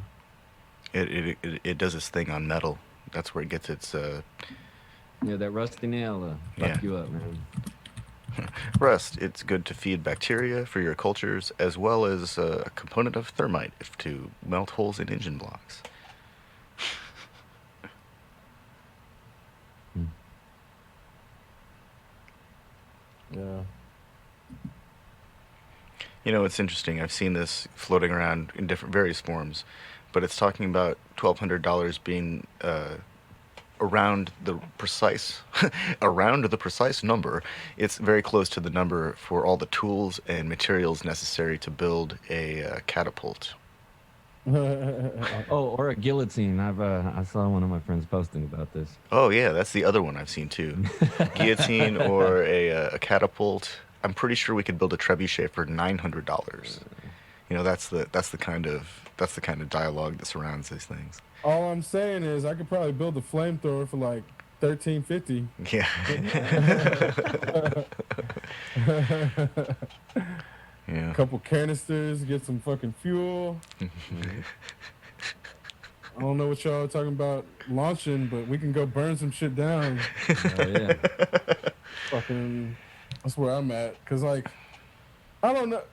It does its thing on metal. That's where it gets its Yeah, that rusty nail fuck Yeah. you up, man. rust. It's good to feed bacteria for your cultures, as well as a component of thermite to melt holes in engine blocks. Yeah. It's interesting. I've seen this floating around in various forms, but it's talking about $1,200 being around the precise number. It's very close to the number for all the tools and materials necessary to build a catapult. Oh, or a guillotine. I saw one of my friends posting about this. Oh yeah, that's the other one I've seen too. Guillotine or a catapult. I'm pretty sure we could build a trebuchet for $900. You know, that's the kind of dialogue that surrounds these things. All I'm saying is I could probably build a flamethrower for like 1350. Yeah. Yeah. Couple canisters, get some fucking fuel. I don't know what y'all are talking about launching, but we can go burn some shit down. Oh yeah. Fucking, that's where I'm at. Cause like, I don't know.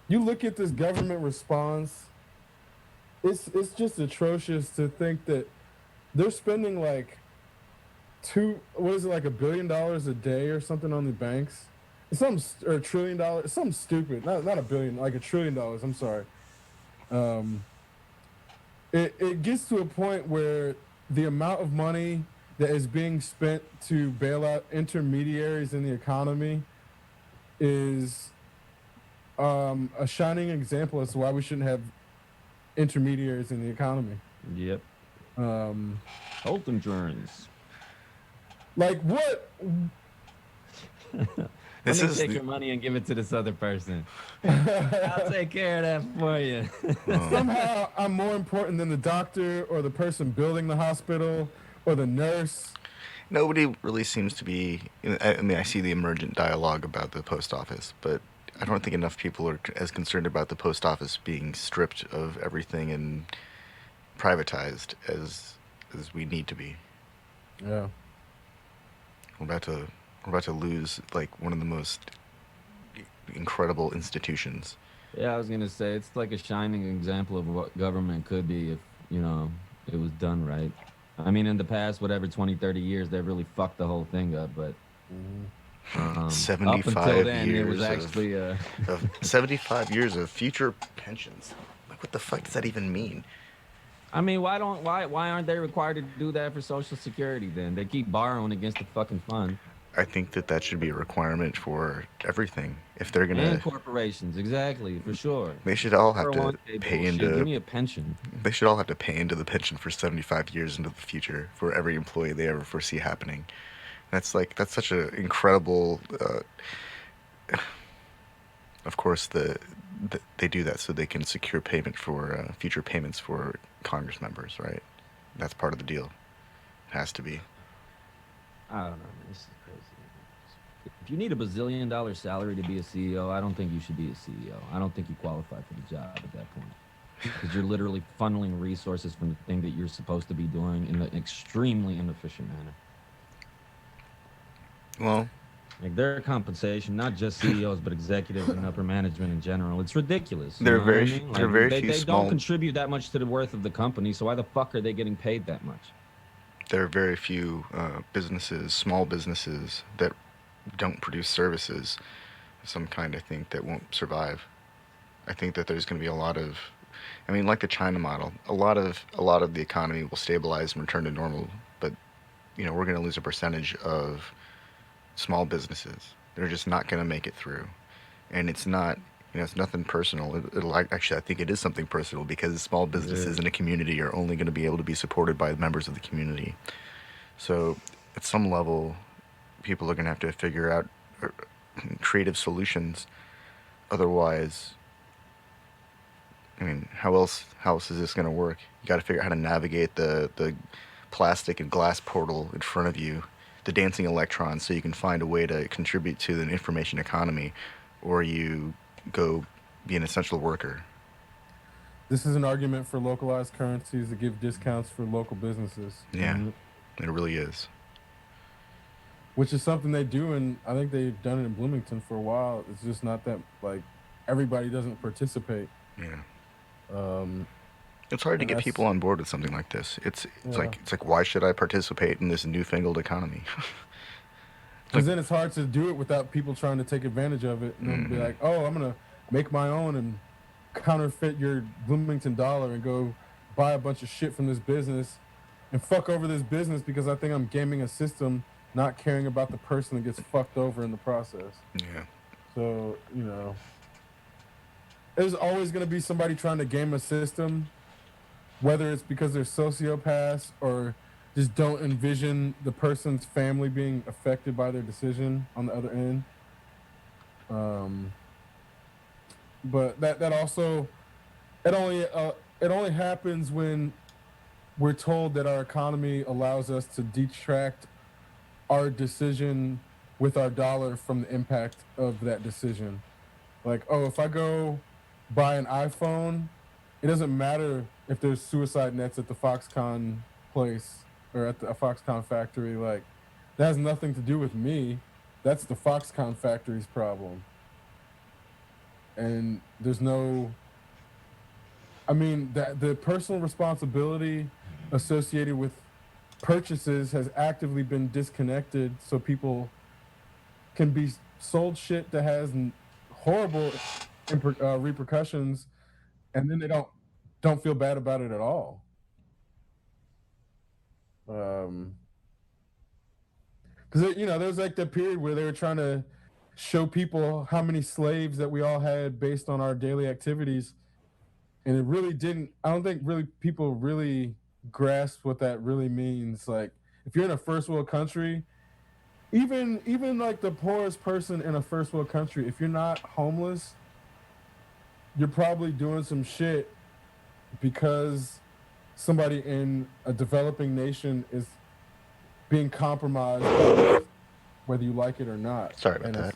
You look at this government response. It's just atrocious to think that they're spending like like $1 billion a day or something on the banks. It's or $1 trillion, it's something stupid. Not a billion, like $1 trillion. I'm sorry. It gets to a point where the amount of money that is being spent to bail out intermediaries in the economy is a shining example as to why we shouldn't have intermediaries in the economy. Yep. Health insurance. Like what? Let me take your money and give it to this other person. I'll take care of that for you. Somehow I'm more important than the doctor or the person building the hospital or the nurse. Nobody really seems to be. I mean, I see the emergent dialogue about the post office, but I don't think enough people are as concerned about the post office being stripped of everything and privatized as we need to be. Yeah. We're about to lose like one of the most incredible institutions. Yeah, I was gonna say it's like a shining example of what government could be if, you know, it was done right. I mean, in the past, whatever, 20, 30 years, they really fucked the whole thing up, but 75 up until then, years it was actually of 75 years of future pensions. Like, what the fuck does that even mean? I mean, why aren't they required to do that for Social Security then? They keep borrowing against the fucking fund. I think that should be a requirement for everything. If they're gonna, And corporations, exactly, for sure. they should all have to 401k pay bullshit. into. Give me a pension. They should all have to pay into the pension for 75 years into the future for every employee they ever foresee happening. That's such an incredible. Of course, they do that so they can secure payment for future payments for Congress members, right? That's part of the deal. It has to be. I don't know, man. This is crazy. If you need a $1 bazillion salary to be a CEO, I don't think you should be a CEO. I don't think you qualify for the job at that point. Because you're literally funneling resources from the thing that you're supposed to be doing in an extremely inefficient manner. Well, like their compensation, not just CEOs, but executives and upper management in general, it's ridiculous. There are very They few don't small. contribute that much to the worth of the company, so why the fuck are they getting paid that much? There are very few businesses, small businesses, that don't produce services of some kind, I think, that won't survive. I think that there's going to be a lot of, I mean, like the China model, a lot of the economy will stabilize and return to normal, but you know, we're going to lose a percentage of small businesses. They're just not going to make it through. And it's not, you know, it's nothing personal. Actually, I think it is something personal, because small businesses in a community are only going to be able to be supported by the members of the community. So at some level, people are going to have to figure out creative solutions. Otherwise, I mean, how else is this going to work? You got to figure out how to navigate the plastic and glass portal in front of you, the dancing electrons, so you can find a way to contribute to the information economy, or you go be an essential worker. This is an argument for localized currencies that give discounts for local businesses. Yeah, it really is. Which is something they do, and I think they've done it in Bloomington for a while. It's just not that, like, everybody doesn't participate. Yeah. It's hard to get people on board with something like this. It's like why should I participate in this newfangled economy? Because then it's hard to do it without people trying to take advantage of it and then be like, oh, I'm gonna make my own and counterfeit your Bloomington dollar and go buy a bunch of shit from this business and fuck over this business because I think I'm gaming a system, not caring about the person that gets fucked over in the process. Yeah. So, you know, there's always going to be somebody trying to game a system, whether it's because they're sociopaths or just don't envision the person's family being affected by their decision on the other end. Um, but that also it only happens when we're told that our economy allows us to detract our decision with our dollar from the impact of that decision. Like, oh, if I go buy an iPhone, it doesn't matter if there's suicide nets at the Foxconn place or at the a Foxconn factory. Like, that has nothing to do with me. That's the Foxconn factory's problem. And there's no, I mean, that the personal responsibility associated with purchases has actively been disconnected, so people can be sold shit that has horrible repercussions, and then they don't feel bad about it at all. Because there's like that period where they were trying to show people how many slaves that we all had based on our daily activities, and it really didn't. I don't think really people really grasp what that really means. Like, if you're in a first world country, even like the poorest person in a first world country, if you're not homeless, you're probably doing some shit because somebody in a developing nation is being compromised, whether you like it or not. Sorry about and that.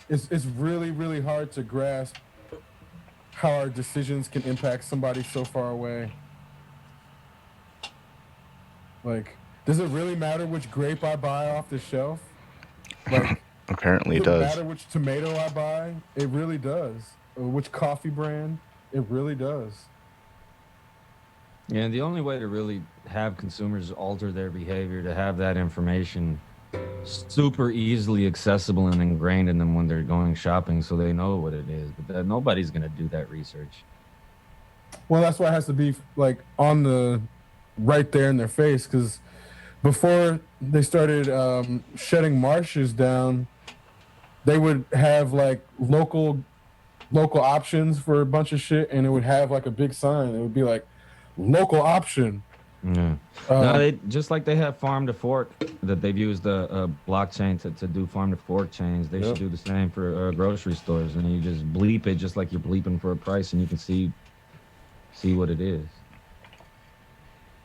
It's like, it's really, really hard to grasp how our decisions can impact somebody so far away. Like, does it really matter which grape I buy off the shelf? Like, Apparently it does it does. matter which tomato I buy? It really does. Or which coffee brand? It really does. Yeah, and the only way to really have consumers alter their behavior to have that information super easily accessible and ingrained in them when they're going shopping, so they know what it is. But nobody's gonna do that research. Well, that's why it has to be like on the right there in their face. Because before they started shutting marshes down, they would have like local options for a bunch of shit, and it would have like a big sign. It would be like local option. Yeah. No, they just like they have farm to fork that they've used the blockchain to do farm to fork chains. They should do the same for grocery stores, and you just bleep it just like you're bleeping for a price, and you can see what it is.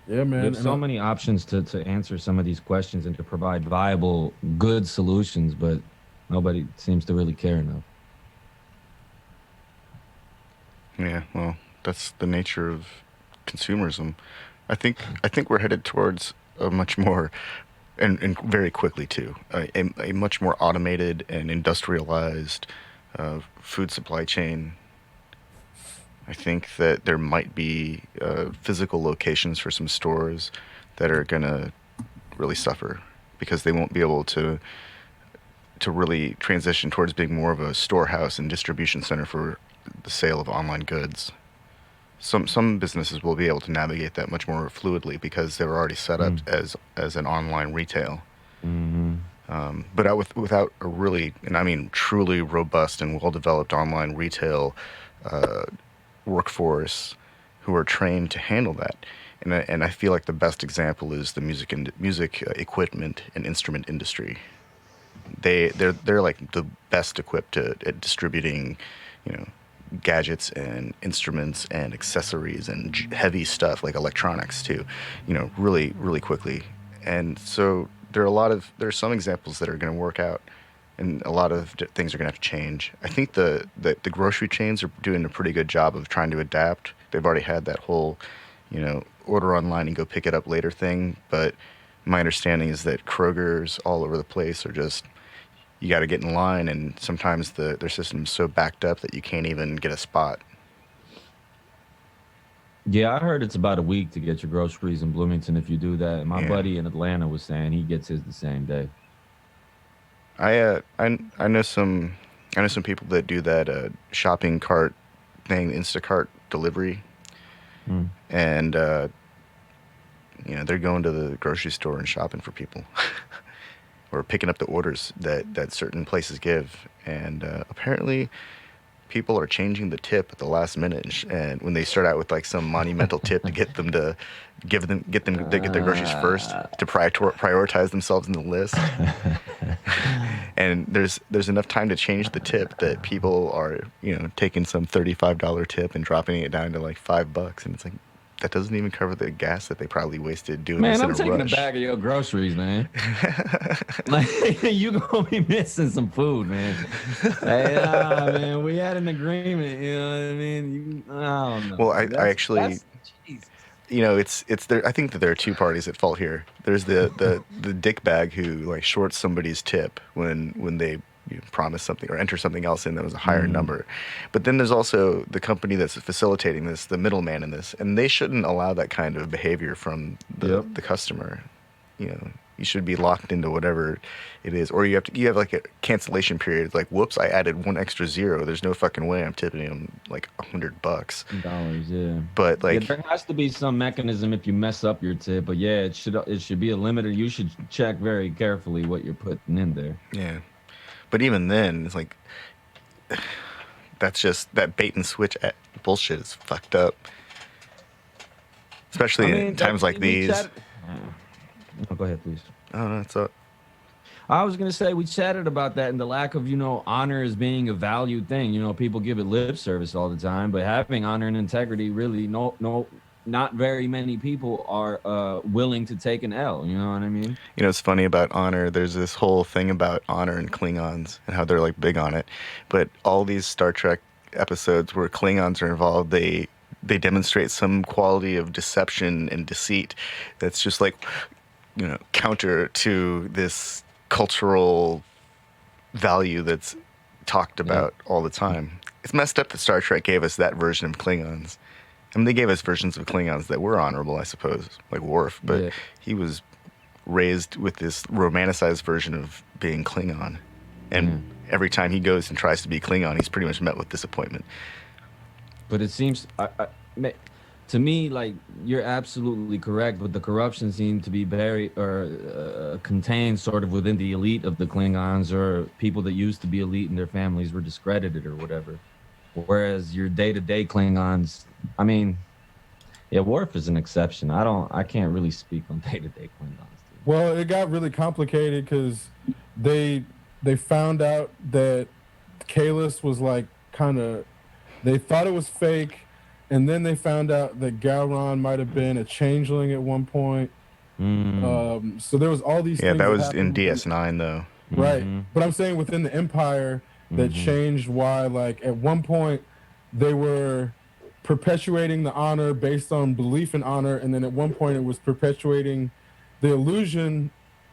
Yeah, man. There's so many options to answer some of these questions and to provide viable, good solutions, but nobody seems to really care enough. Yeah, well, that's the nature of consumerism. I think we're headed towards a much more, and very quickly too, a much more automated and industrialized food supply chain. I think that there might be physical locations for some stores that are gonna really suffer because they won't be able to really transition towards being more of a storehouse and distribution center for the sale of online goods. Some businesses will be able to navigate that much more fluidly because they're already set up as an online retail. But without a really, and I mean truly robust and well-developed online retail workforce who are trained to handle that. And I feel like the best example is the music equipment and instrument industry. They're like the best equipped at distributing, gadgets and instruments and accessories and heavy stuff like electronics too, really, really quickly. And so there are some examples that are going to work out, and a lot of things are going to have to change. I think the grocery chains are doing a pretty good job of trying to adapt. They've already had that whole, order online and go pick it up later thing. But my understanding is that Kroger's all over the place are just, you got to get in line, and sometimes their system's so backed up that you can't even get a spot. Yeah, I heard it's about a week to get your groceries in Bloomington if you do that. My Yeah. buddy in Atlanta was saying he gets his the same day. I know some people that do that shopping cart thing, Instacart delivery, and they're going to the grocery store and shopping for people. Or picking up the orders that certain places give, and apparently people are changing the tip at the last minute, and when they start out with like some monumental tip to get them to get their groceries first to prioritize themselves in the list. And there's enough time to change the tip that people are, taking some $35 tip and dropping it down to like $5, and it's like that doesn't even cover the gas that they probably wasted doing Man, this in I'm a taking a rush. bag of your groceries, man. Like you gonna be missing some food, man. Hey, man, we had an agreement. You know what I mean? I don't know. Well, I actually, That's Jesus. it's there. I think that there are two parties at fault here. There's the dick bag who like shorts somebody's tip when they promise something or enter something else in that was a higher number. But then there's also the company that's facilitating this, the middleman in this, and they shouldn't allow that kind of behavior from Yep. the customer. You should be locked into whatever it is, or you have like a cancellation period. Like, whoops, I added one extra zero. There's no fucking way I'm tipping him like $100. Dollars, yeah. But like, there has to be some mechanism if you mess up your tip, but yeah, it should be a limiter. You should check very carefully what you're putting in there. yeah. But even then, it's like that's just that bait and switch bullshit is fucked up. Especially in times like these. Oh, go ahead, please. Oh no, it's up. I was gonna say we chatted about that and the lack of honor as being a valued thing. People give it lip service all the time, but having honor and integrity really not very many people are willing to take an L. You know what I mean? It's funny about honor. There's this whole thing about honor and Klingons and how they're like big on it. But all these Star Trek episodes where Klingons are involved, they demonstrate some quality of deception and deceit that's just like counter to this cultural value that's talked about all the time. It's messed up that Star Trek gave us that version of Klingons. I mean, they gave us versions of Klingons that were honorable, I suppose, like Worf, but he was raised with this romanticized version of being Klingon. And every time he goes and tries to be Klingon, he's pretty much met with disappointment. But it seems, to me, like you're absolutely correct, but the corruption seemed to be very contained sort of within the elite of the Klingons, or people that used to be elite and their families were discredited or whatever. Whereas your day-to-day Klingons, I mean, Worf is an exception. I can't really speak on day-to-day Klingons. Well, it got really complicated because they found out that Kalis was like they thought it was fake, and then they found out that Gowron might have been a changeling at one point. So there was all these things. Yeah, that was in DS9 though. Right. But I'm saying within the Empire that changed why, like, at one point they were perpetuating the honor based on belief in honor, and then at one point it was perpetuating the illusion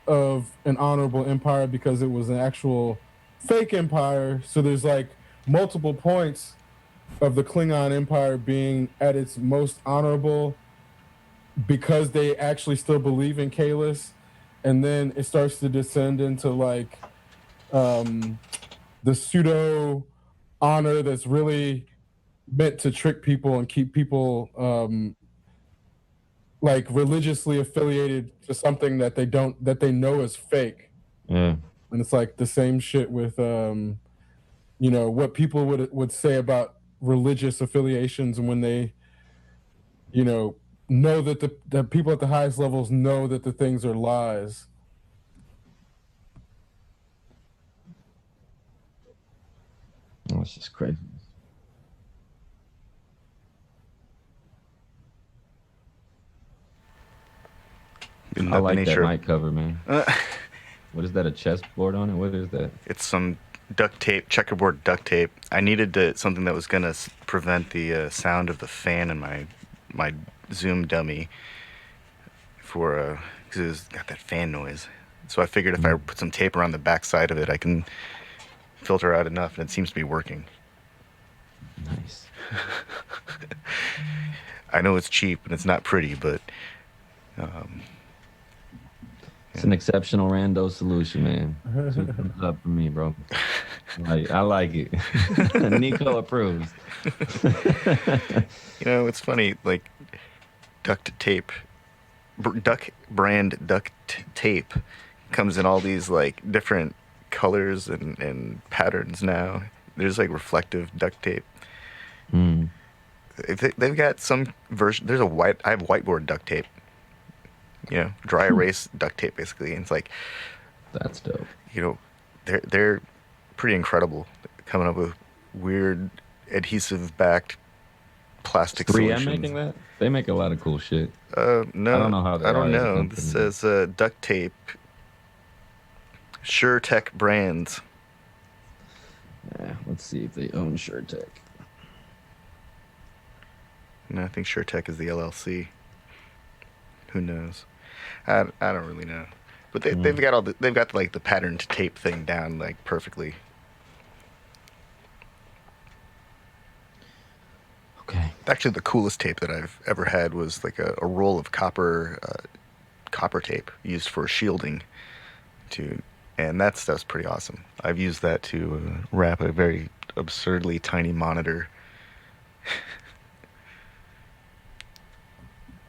of an honorable empire because it was an actual fake empire. So there's like multiple points of the Klingon Empire being at its most honorable because they actually still believe in Kalis, and then it starts to descend into like the pseudo honor that's really meant to trick people and keep people like religiously affiliated to something that they know is fake. And it's like the same shit with what people would say about religious affiliations, and when they know that the people at the highest levels know that the things are lies. Oh, it's just crazy. I like that mic cover, man. What is that, a chessboard on it? What is that? It's some duct tape, checkerboard duct tape. I needed something that was going to prevent the sound of the fan in my Zoom dummy because it's got that fan noise. So I figured if I put some tape around the back side of it, I can filter out enough, and it seems to be working. Nice. I know it's cheap and it's not pretty, but it's an exceptional Randos solution, man. 2 thumbs up for me, bro. I like it. Nico approves. It's funny, like duct tape, duck brand duct tape comes in all these like different colors and patterns now. There's like reflective duct tape. They've got some version. I have whiteboard duct tape. Dry erase duct tape basically. And it's like That's dope. You know, they're pretty incredible, coming up with weird adhesive backed Is plastic 3M solutions. making that? They make a lot of cool shit. I don't No, know how I they don't are as a know. This company, but says duct tape, Sure Tech Brands. yeah, let's see if they own SureTech. No, I think Sure Tech is the LLC. Who knows? I don't really know. But they've Mm. got they've got like the patterned tape thing down like perfectly. Okay. Actually, the coolest tape that I've ever had was like a roll of copper tape used for shielding to, and that stuff's pretty awesome. I've used that to wrap a very absurdly tiny monitor.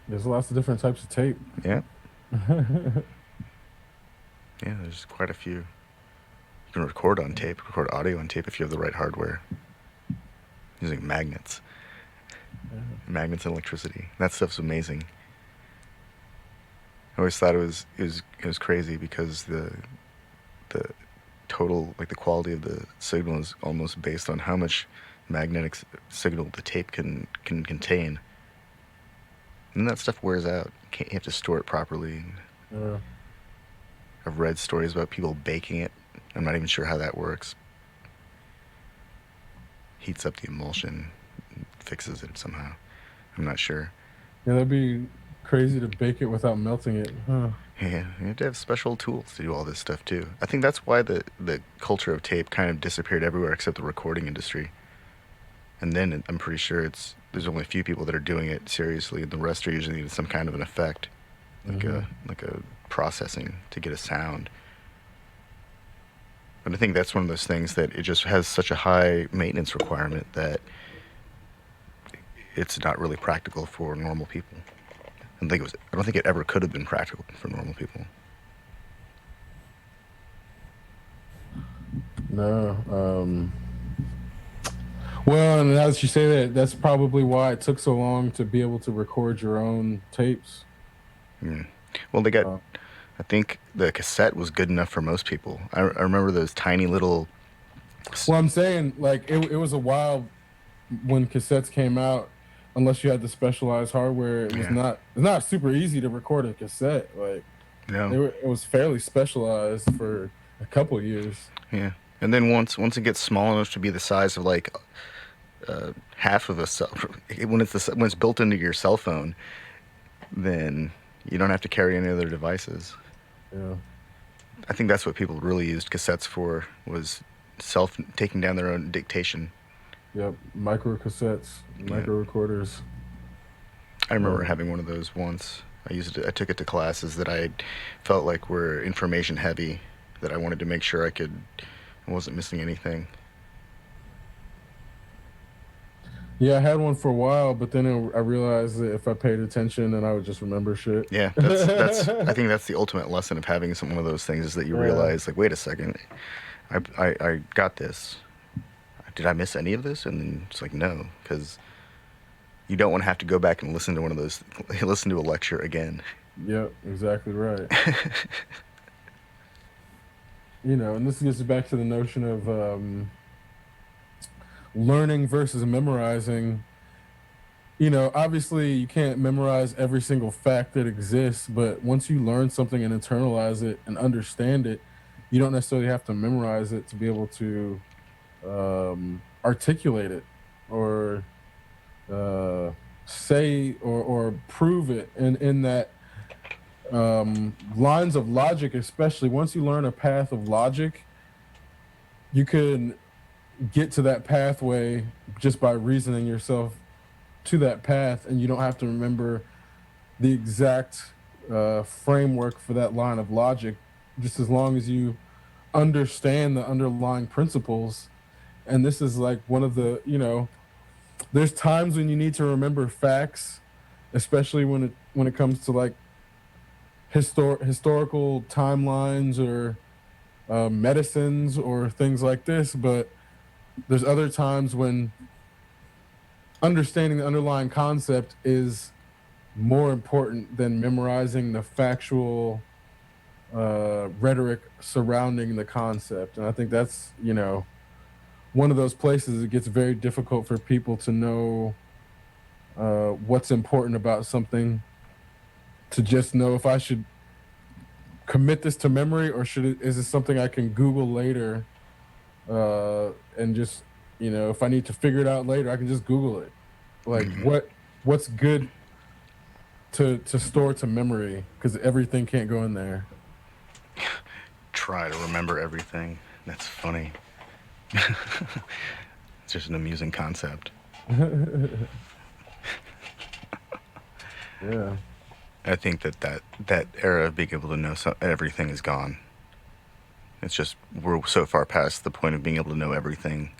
There's lots of different types of tape. Yeah, yeah. There's quite a few. You can record on tape, record audio on tape if you have the right hardware using magnets, magnets and electricity. That stuff's amazing. I always thought it was crazy because the total, like the quality of the signal is almost based on how much magnetic signal the tape can contain. And that stuff wears out. You have to store it properly. Yeah. I've read stories about people baking it. I'm not even sure how that works. Heats up the emulsion, fixes it somehow. I'm not sure. Yeah, that'd be crazy to bake it without melting it. Huh. Yeah, you have to have special tools to do all this stuff too. I think that's why the culture of tape kind of disappeared everywhere except the recording industry. And then I'm pretty sure there's only a few people that are doing it seriously, and the rest are usually some kind of an effect, like a processing to get a sound. But I think that's one of those things that it just has such a high maintenance requirement that it's not really practical for normal people. I don't think it ever could have been practical for normal people. No. Well, and as you say that, that's probably why it took so long to be able to record your own tapes. Mm. Well, they got. Uh, I think the cassette was good enough for most people. I remember those tiny little. well, I'm saying like it was a while when cassettes came out. Unless you had the specialized hardware, Yeah. it's not super easy to record a cassette. Like No. it was fairly specialized for a couple of years. Yeah. And then once it gets small enough to be the size of like half of a cell, when it's built into your cell phone, then you don't have to carry any other devices. Yeah. I think that's what people really used cassettes for, was self taking down their own dictation. Yep. Micro cassettes, Yeah. micro recorders. I remember Um, having one of those once. I took it to classes that I felt like were information heavy, that I wanted to make sure I wasn't missing anything. Yeah, I had one for a while, but then I realized that if I paid attention, then I would just remember shit. Yeah, that's I think that's the ultimate lesson of having one of those things, is that you Yeah. realize, like, wait a second, I got this. Did I miss any of this? And then it's like, no, because you don't want to have to go back and listen to listen to a lecture again. Yep, exactly right. And this gets back to the notion of learning versus memorizing. Obviously you can't memorize every single fact that exists, but once you learn something and internalize it and understand it, you don't necessarily have to memorize it to be able to articulate it or say or prove it in that lines of logic. Especially once you learn a path of logic, you can get to that pathway just by reasoning yourself to that path, and you don't have to remember the exact framework for that line of logic, just as long as you understand the underlying principles. And this is like one of the there's times when you need to remember facts, especially when it comes to like historical timelines or medicines or things like this. But there's other times when understanding the underlying concept is more important than memorizing the factual rhetoric surrounding the concept. And I think that's, one of those places it gets very difficult for people to know what's important about something, to just know if I should commit this to memory or is this something I can Google later, and just, if I need to figure it out later, I can just Google it. Like what's good to store to memory, because everything can't go in there. Try to remember everything. That's funny. It's just an amusing concept. Yeah. I think that era of being able to know everything is gone. It's just we're so far past the point of being able to know everything.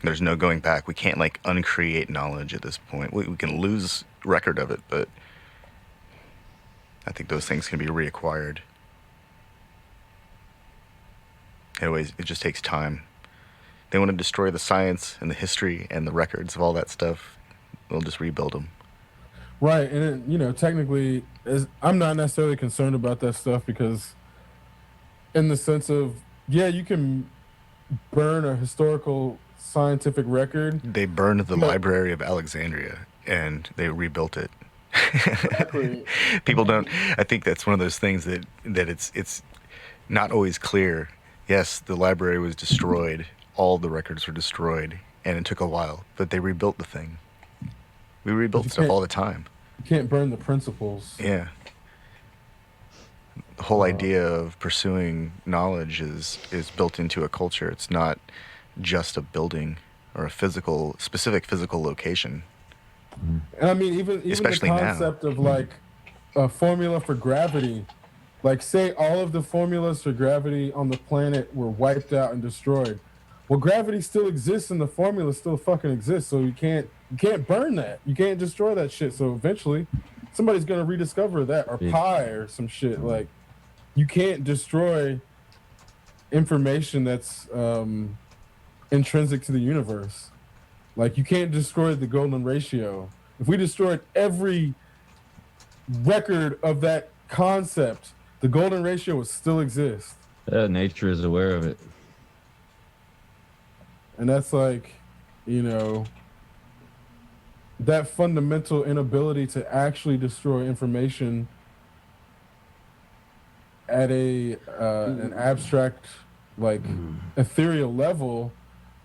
There's no going back. We can't uncreate knowledge at this point. We can lose record of it, but I think those things can be reacquired. Anyways, it just takes time. They want to destroy the science and the history and the records of all that stuff. They'll just rebuild them. Right, and technically, I'm not necessarily concerned about that stuff, because in the sense of, you can burn a historical scientific record. They burned the Library of Alexandria and they rebuilt it. Exactly. People don't. I think that's one of those things that it's not always clear. Yes, the library was destroyed. All the records were destroyed, and it took a while, but they rebuilt the thing. We rebuild stuff all the time. You can't burn the principles. Yeah. The whole idea of pursuing knowledge is built into a culture. It's not just a building or a specific physical location. And I mean, even especially the concept of a formula for gravity, say all of the formulas for gravity on the planet were wiped out and destroyed. Well, gravity still exists and the formula still fucking exists. So you can't burn that. You can't destroy that shit. So eventually somebody's going to rediscover that, or pi or some shit. You can't destroy information that's intrinsic to the universe. You can't destroy the golden ratio. If we destroyed every record of that concept, the golden ratio would still exist. Nature is aware of it. And that's that fundamental inability to actually destroy information at an abstract, ethereal level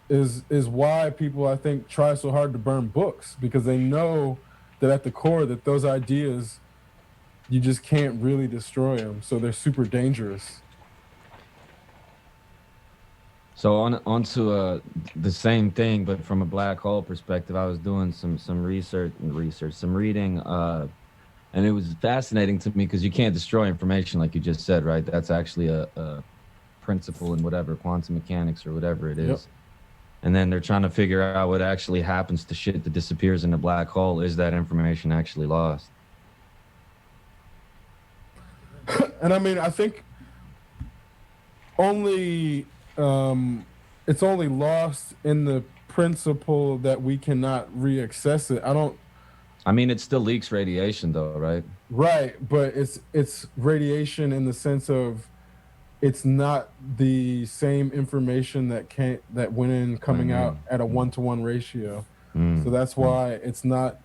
is why people, I think, try so hard to burn books, because they know that at the core that those ideas, you just can't really destroy them. So they're super dangerous. So onto the same thing, but from a black hole perspective, I was doing some research, some reading, and it was fascinating to me, because you can't destroy information, like you just said, right? That's actually a principle in whatever, quantum mechanics or whatever it is. Yep. And then they're trying to figure out what actually happens to shit that disappears in a black hole. Is that information actually lost? And I mean, I think it's only lost in the principle that we cannot re-access it. I mean, it still leaks radiation, though, right? Right, but it's radiation in the sense of it's not the same information that went in coming out at a 1-to-1 ratio. So that's why it's not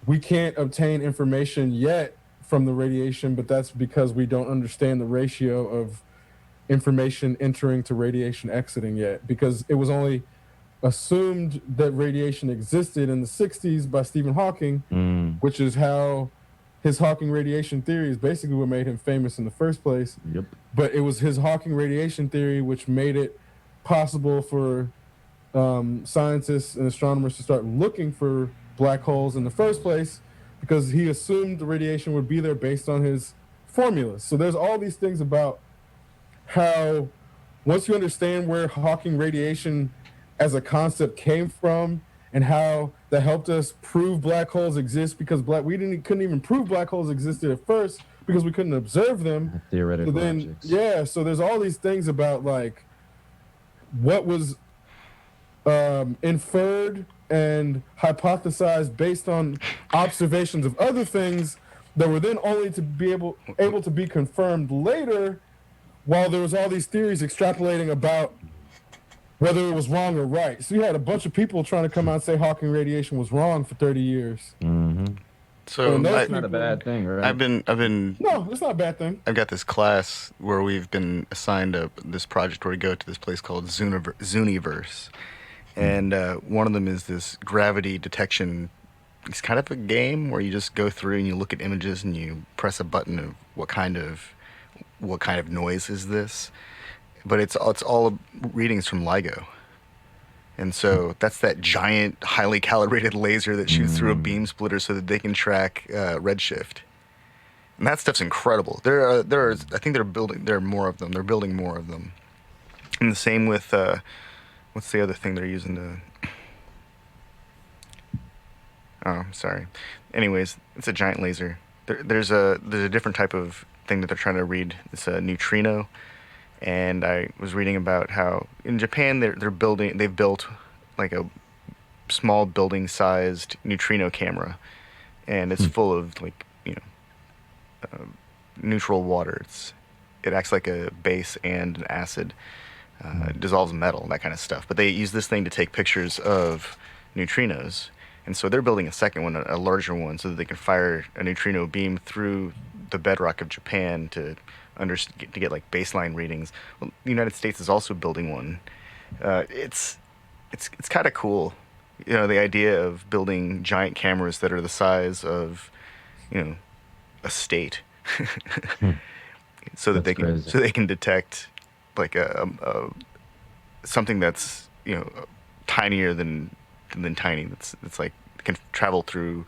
we can't obtain information yet from the radiation, but that's because we don't understand the ratio of information entering to radiation exiting yet, because it was only assumed that radiation existed in the 60s by Stephen Hawking, which is how his Hawking radiation theory is basically what made him famous in the first place. Yep. But it was his Hawking radiation theory which made it possible for scientists and astronomers to start looking for black holes in the first place, because he assumed the radiation would be there based on his formulas. So there's all these things about how once you understand where Hawking radiation as a concept came from and how that helped us prove black holes exist, because couldn't even prove black holes existed at first because we couldn't observe them. Theoretical so then, objects. Yeah, so there's all these things about what was inferred and hypothesized based on observations of other things that were then only to be able to be confirmed later, while there was all these theories extrapolating about whether it was wrong or right. So you had a bunch of people trying to come out and say Hawking radiation was wrong for 30 years. Mm-hmm. So And those That's not a bad thing, right? I've been No, it's not a bad thing. I've got this class where we've been assigned this project where we go to this place called Zooniverse, and one of them is this gravity detection. It's kind of a game where you just go through and you look at images and you press a button of what kind of noise is this, but it's all readings from LIGO. And so that's that giant, highly calibrated laser that shoots through a beam splitter so that they can track redshift. And that stuff's incredible. There are. I think there are more of them. They're building more of them. And the same with what's the other thing they're using to? Oh, sorry. Anyways, it's a giant laser. There's a different type of thing that they're trying to read. It's a neutrino. And I was reading about how in Japan they've built like a small building-sized neutrino camera, and it's full of like neutral water. It acts like a base and an acid. It dissolves metal, that kind of stuff. But they use this thing to take pictures of neutrinos, and so they're building a second one, a larger one, so that they can fire a neutrino beam through the bedrock of Japan to get like baseline readings. Well, the United States is also building one. It's kind of cool, the idea of building giant cameras that are the size of, a state, so that they can detect like something that's tinier than tiny. It's like can travel through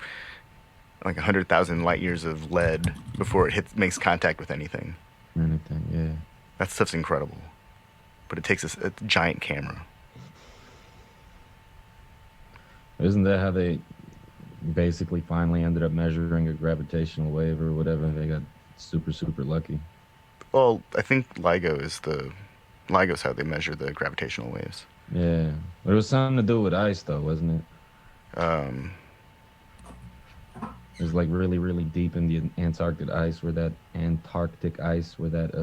like 100,000 light years of lead before it makes contact with anything. Yeah. That stuff's incredible, but it takes a giant camera. Isn't that how they basically finally ended up measuring a gravitational wave or whatever? They got super lucky. Well, I think LIGO's how they measure the gravitational waves. Yeah, but it was something to do with ice, though, wasn't it? It was like really deep in the Antarctic ice, where that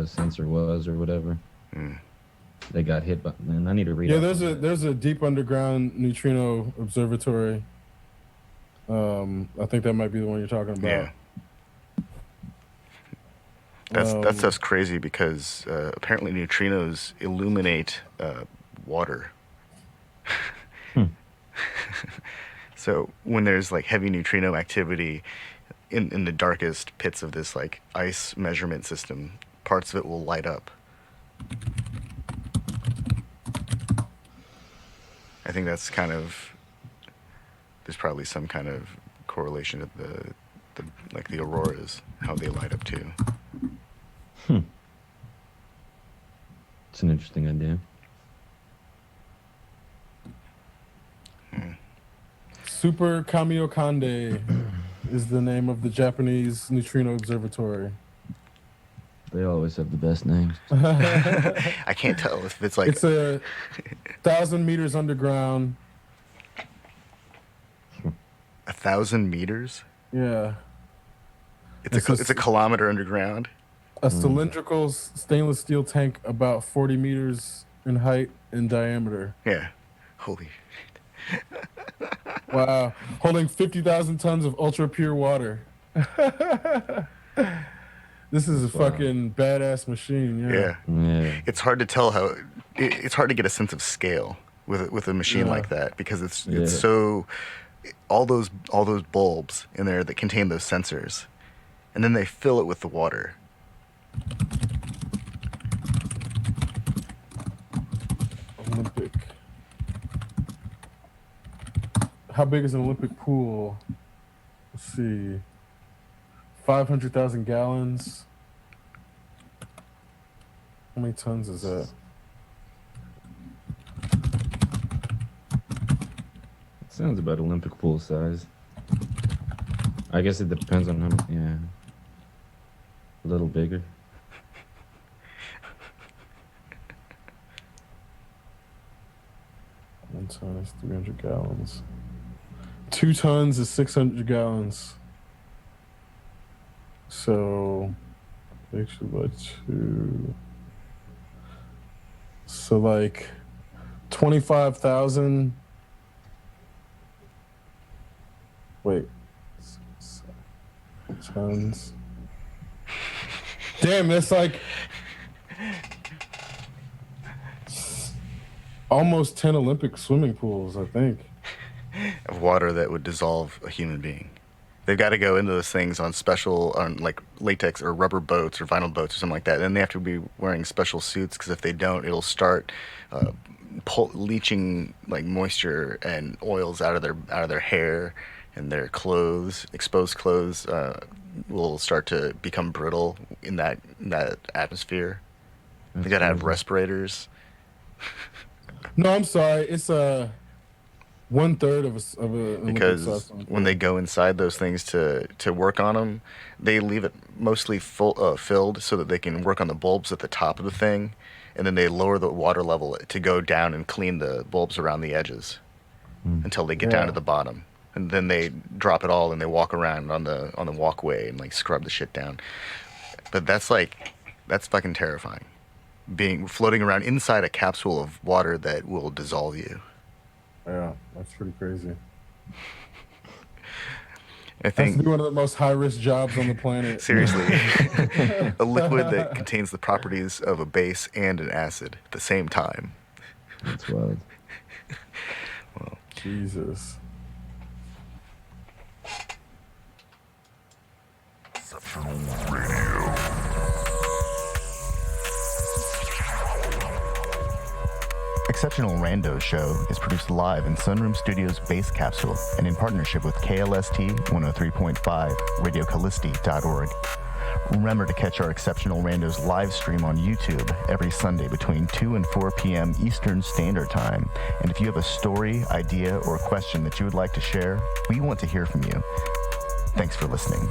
sensor was, or whatever. They got hit by. Man, I need to read. Yeah, there's a deep underground neutrino observatory. I think that might be the one you're talking about. Yeah. That stuff's crazy because apparently neutrinos illuminate water. So when there's like heavy neutrino activity in the darkest pits of this like ice measurement system, parts of it will light up. I think that's there's probably some kind of correlation of the auroras, how they light up too. It's an interesting idea. Super Kamiokande is the name of the Japanese neutrino observatory. They always have the best names. I can't tell if it's like... It's 1,000 meters underground. 1,000 meters? Yeah. It's a kilometer underground? A cylindrical stainless steel tank about 40 meters in height and diameter. Yeah. Holy shit. Wow. Holding 50,000 tons of ultra pure water. This is a fucking badass machine. Yeah. Yeah. It's hard to tell it's hard to get a sense of scale with a machine like that, because it's so, all those bulbs in there that contain those sensors, and then they fill it with the water. Olympic. How big is an Olympic pool? Let's see. 500,000 gallons. How many tons is that? Sounds about Olympic pool size. I guess it depends on how much. Yeah. A little bigger. One ton is 300 gallons. 2 tons is 600 gallons. So, actually, by 2. So, like, 25,000. Wait. Tons. Damn, that's like almost 10 Olympic swimming pools, I think. Of water that would dissolve a human being. They've got to go into those things on like latex or rubber boats or vinyl boats or something like that. And they have to be wearing special suits because if they don't, it'll start leaching like moisture and oils out of their hair and their clothes. Exposed clothes will start to become brittle in that atmosphere. They got to have respirators. No, I'm sorry. It's 1/3 of a Because when they go inside those things to work on them, they leave it mostly filled so that they can work on the bulbs at the top of the thing, and then they lower the water level to go down and clean the bulbs around the edges until they get down to the bottom, and then they drop it all and they walk around on the walkway and like scrub the shit down. But that's fucking terrifying. Floating around inside a capsule of water that will dissolve you. Yeah, that's pretty crazy. I think that's one of the most high-risk jobs on the planet. Seriously. A liquid that contains the properties of a base and an acid at the same time. That's wild. Well, Jesus. Exceptional Radio. Exceptional Randos Show is produced live in Sunroom Studios' Base Capsule and in partnership with KLST 103.5, RadioCallisti.org. Remember to catch our Exceptional Randos live stream on YouTube every Sunday between 2 and 4 p.m. Eastern Standard Time. And if you have a story, idea, or question that you would like to share, we want to hear from you. Thanks for listening.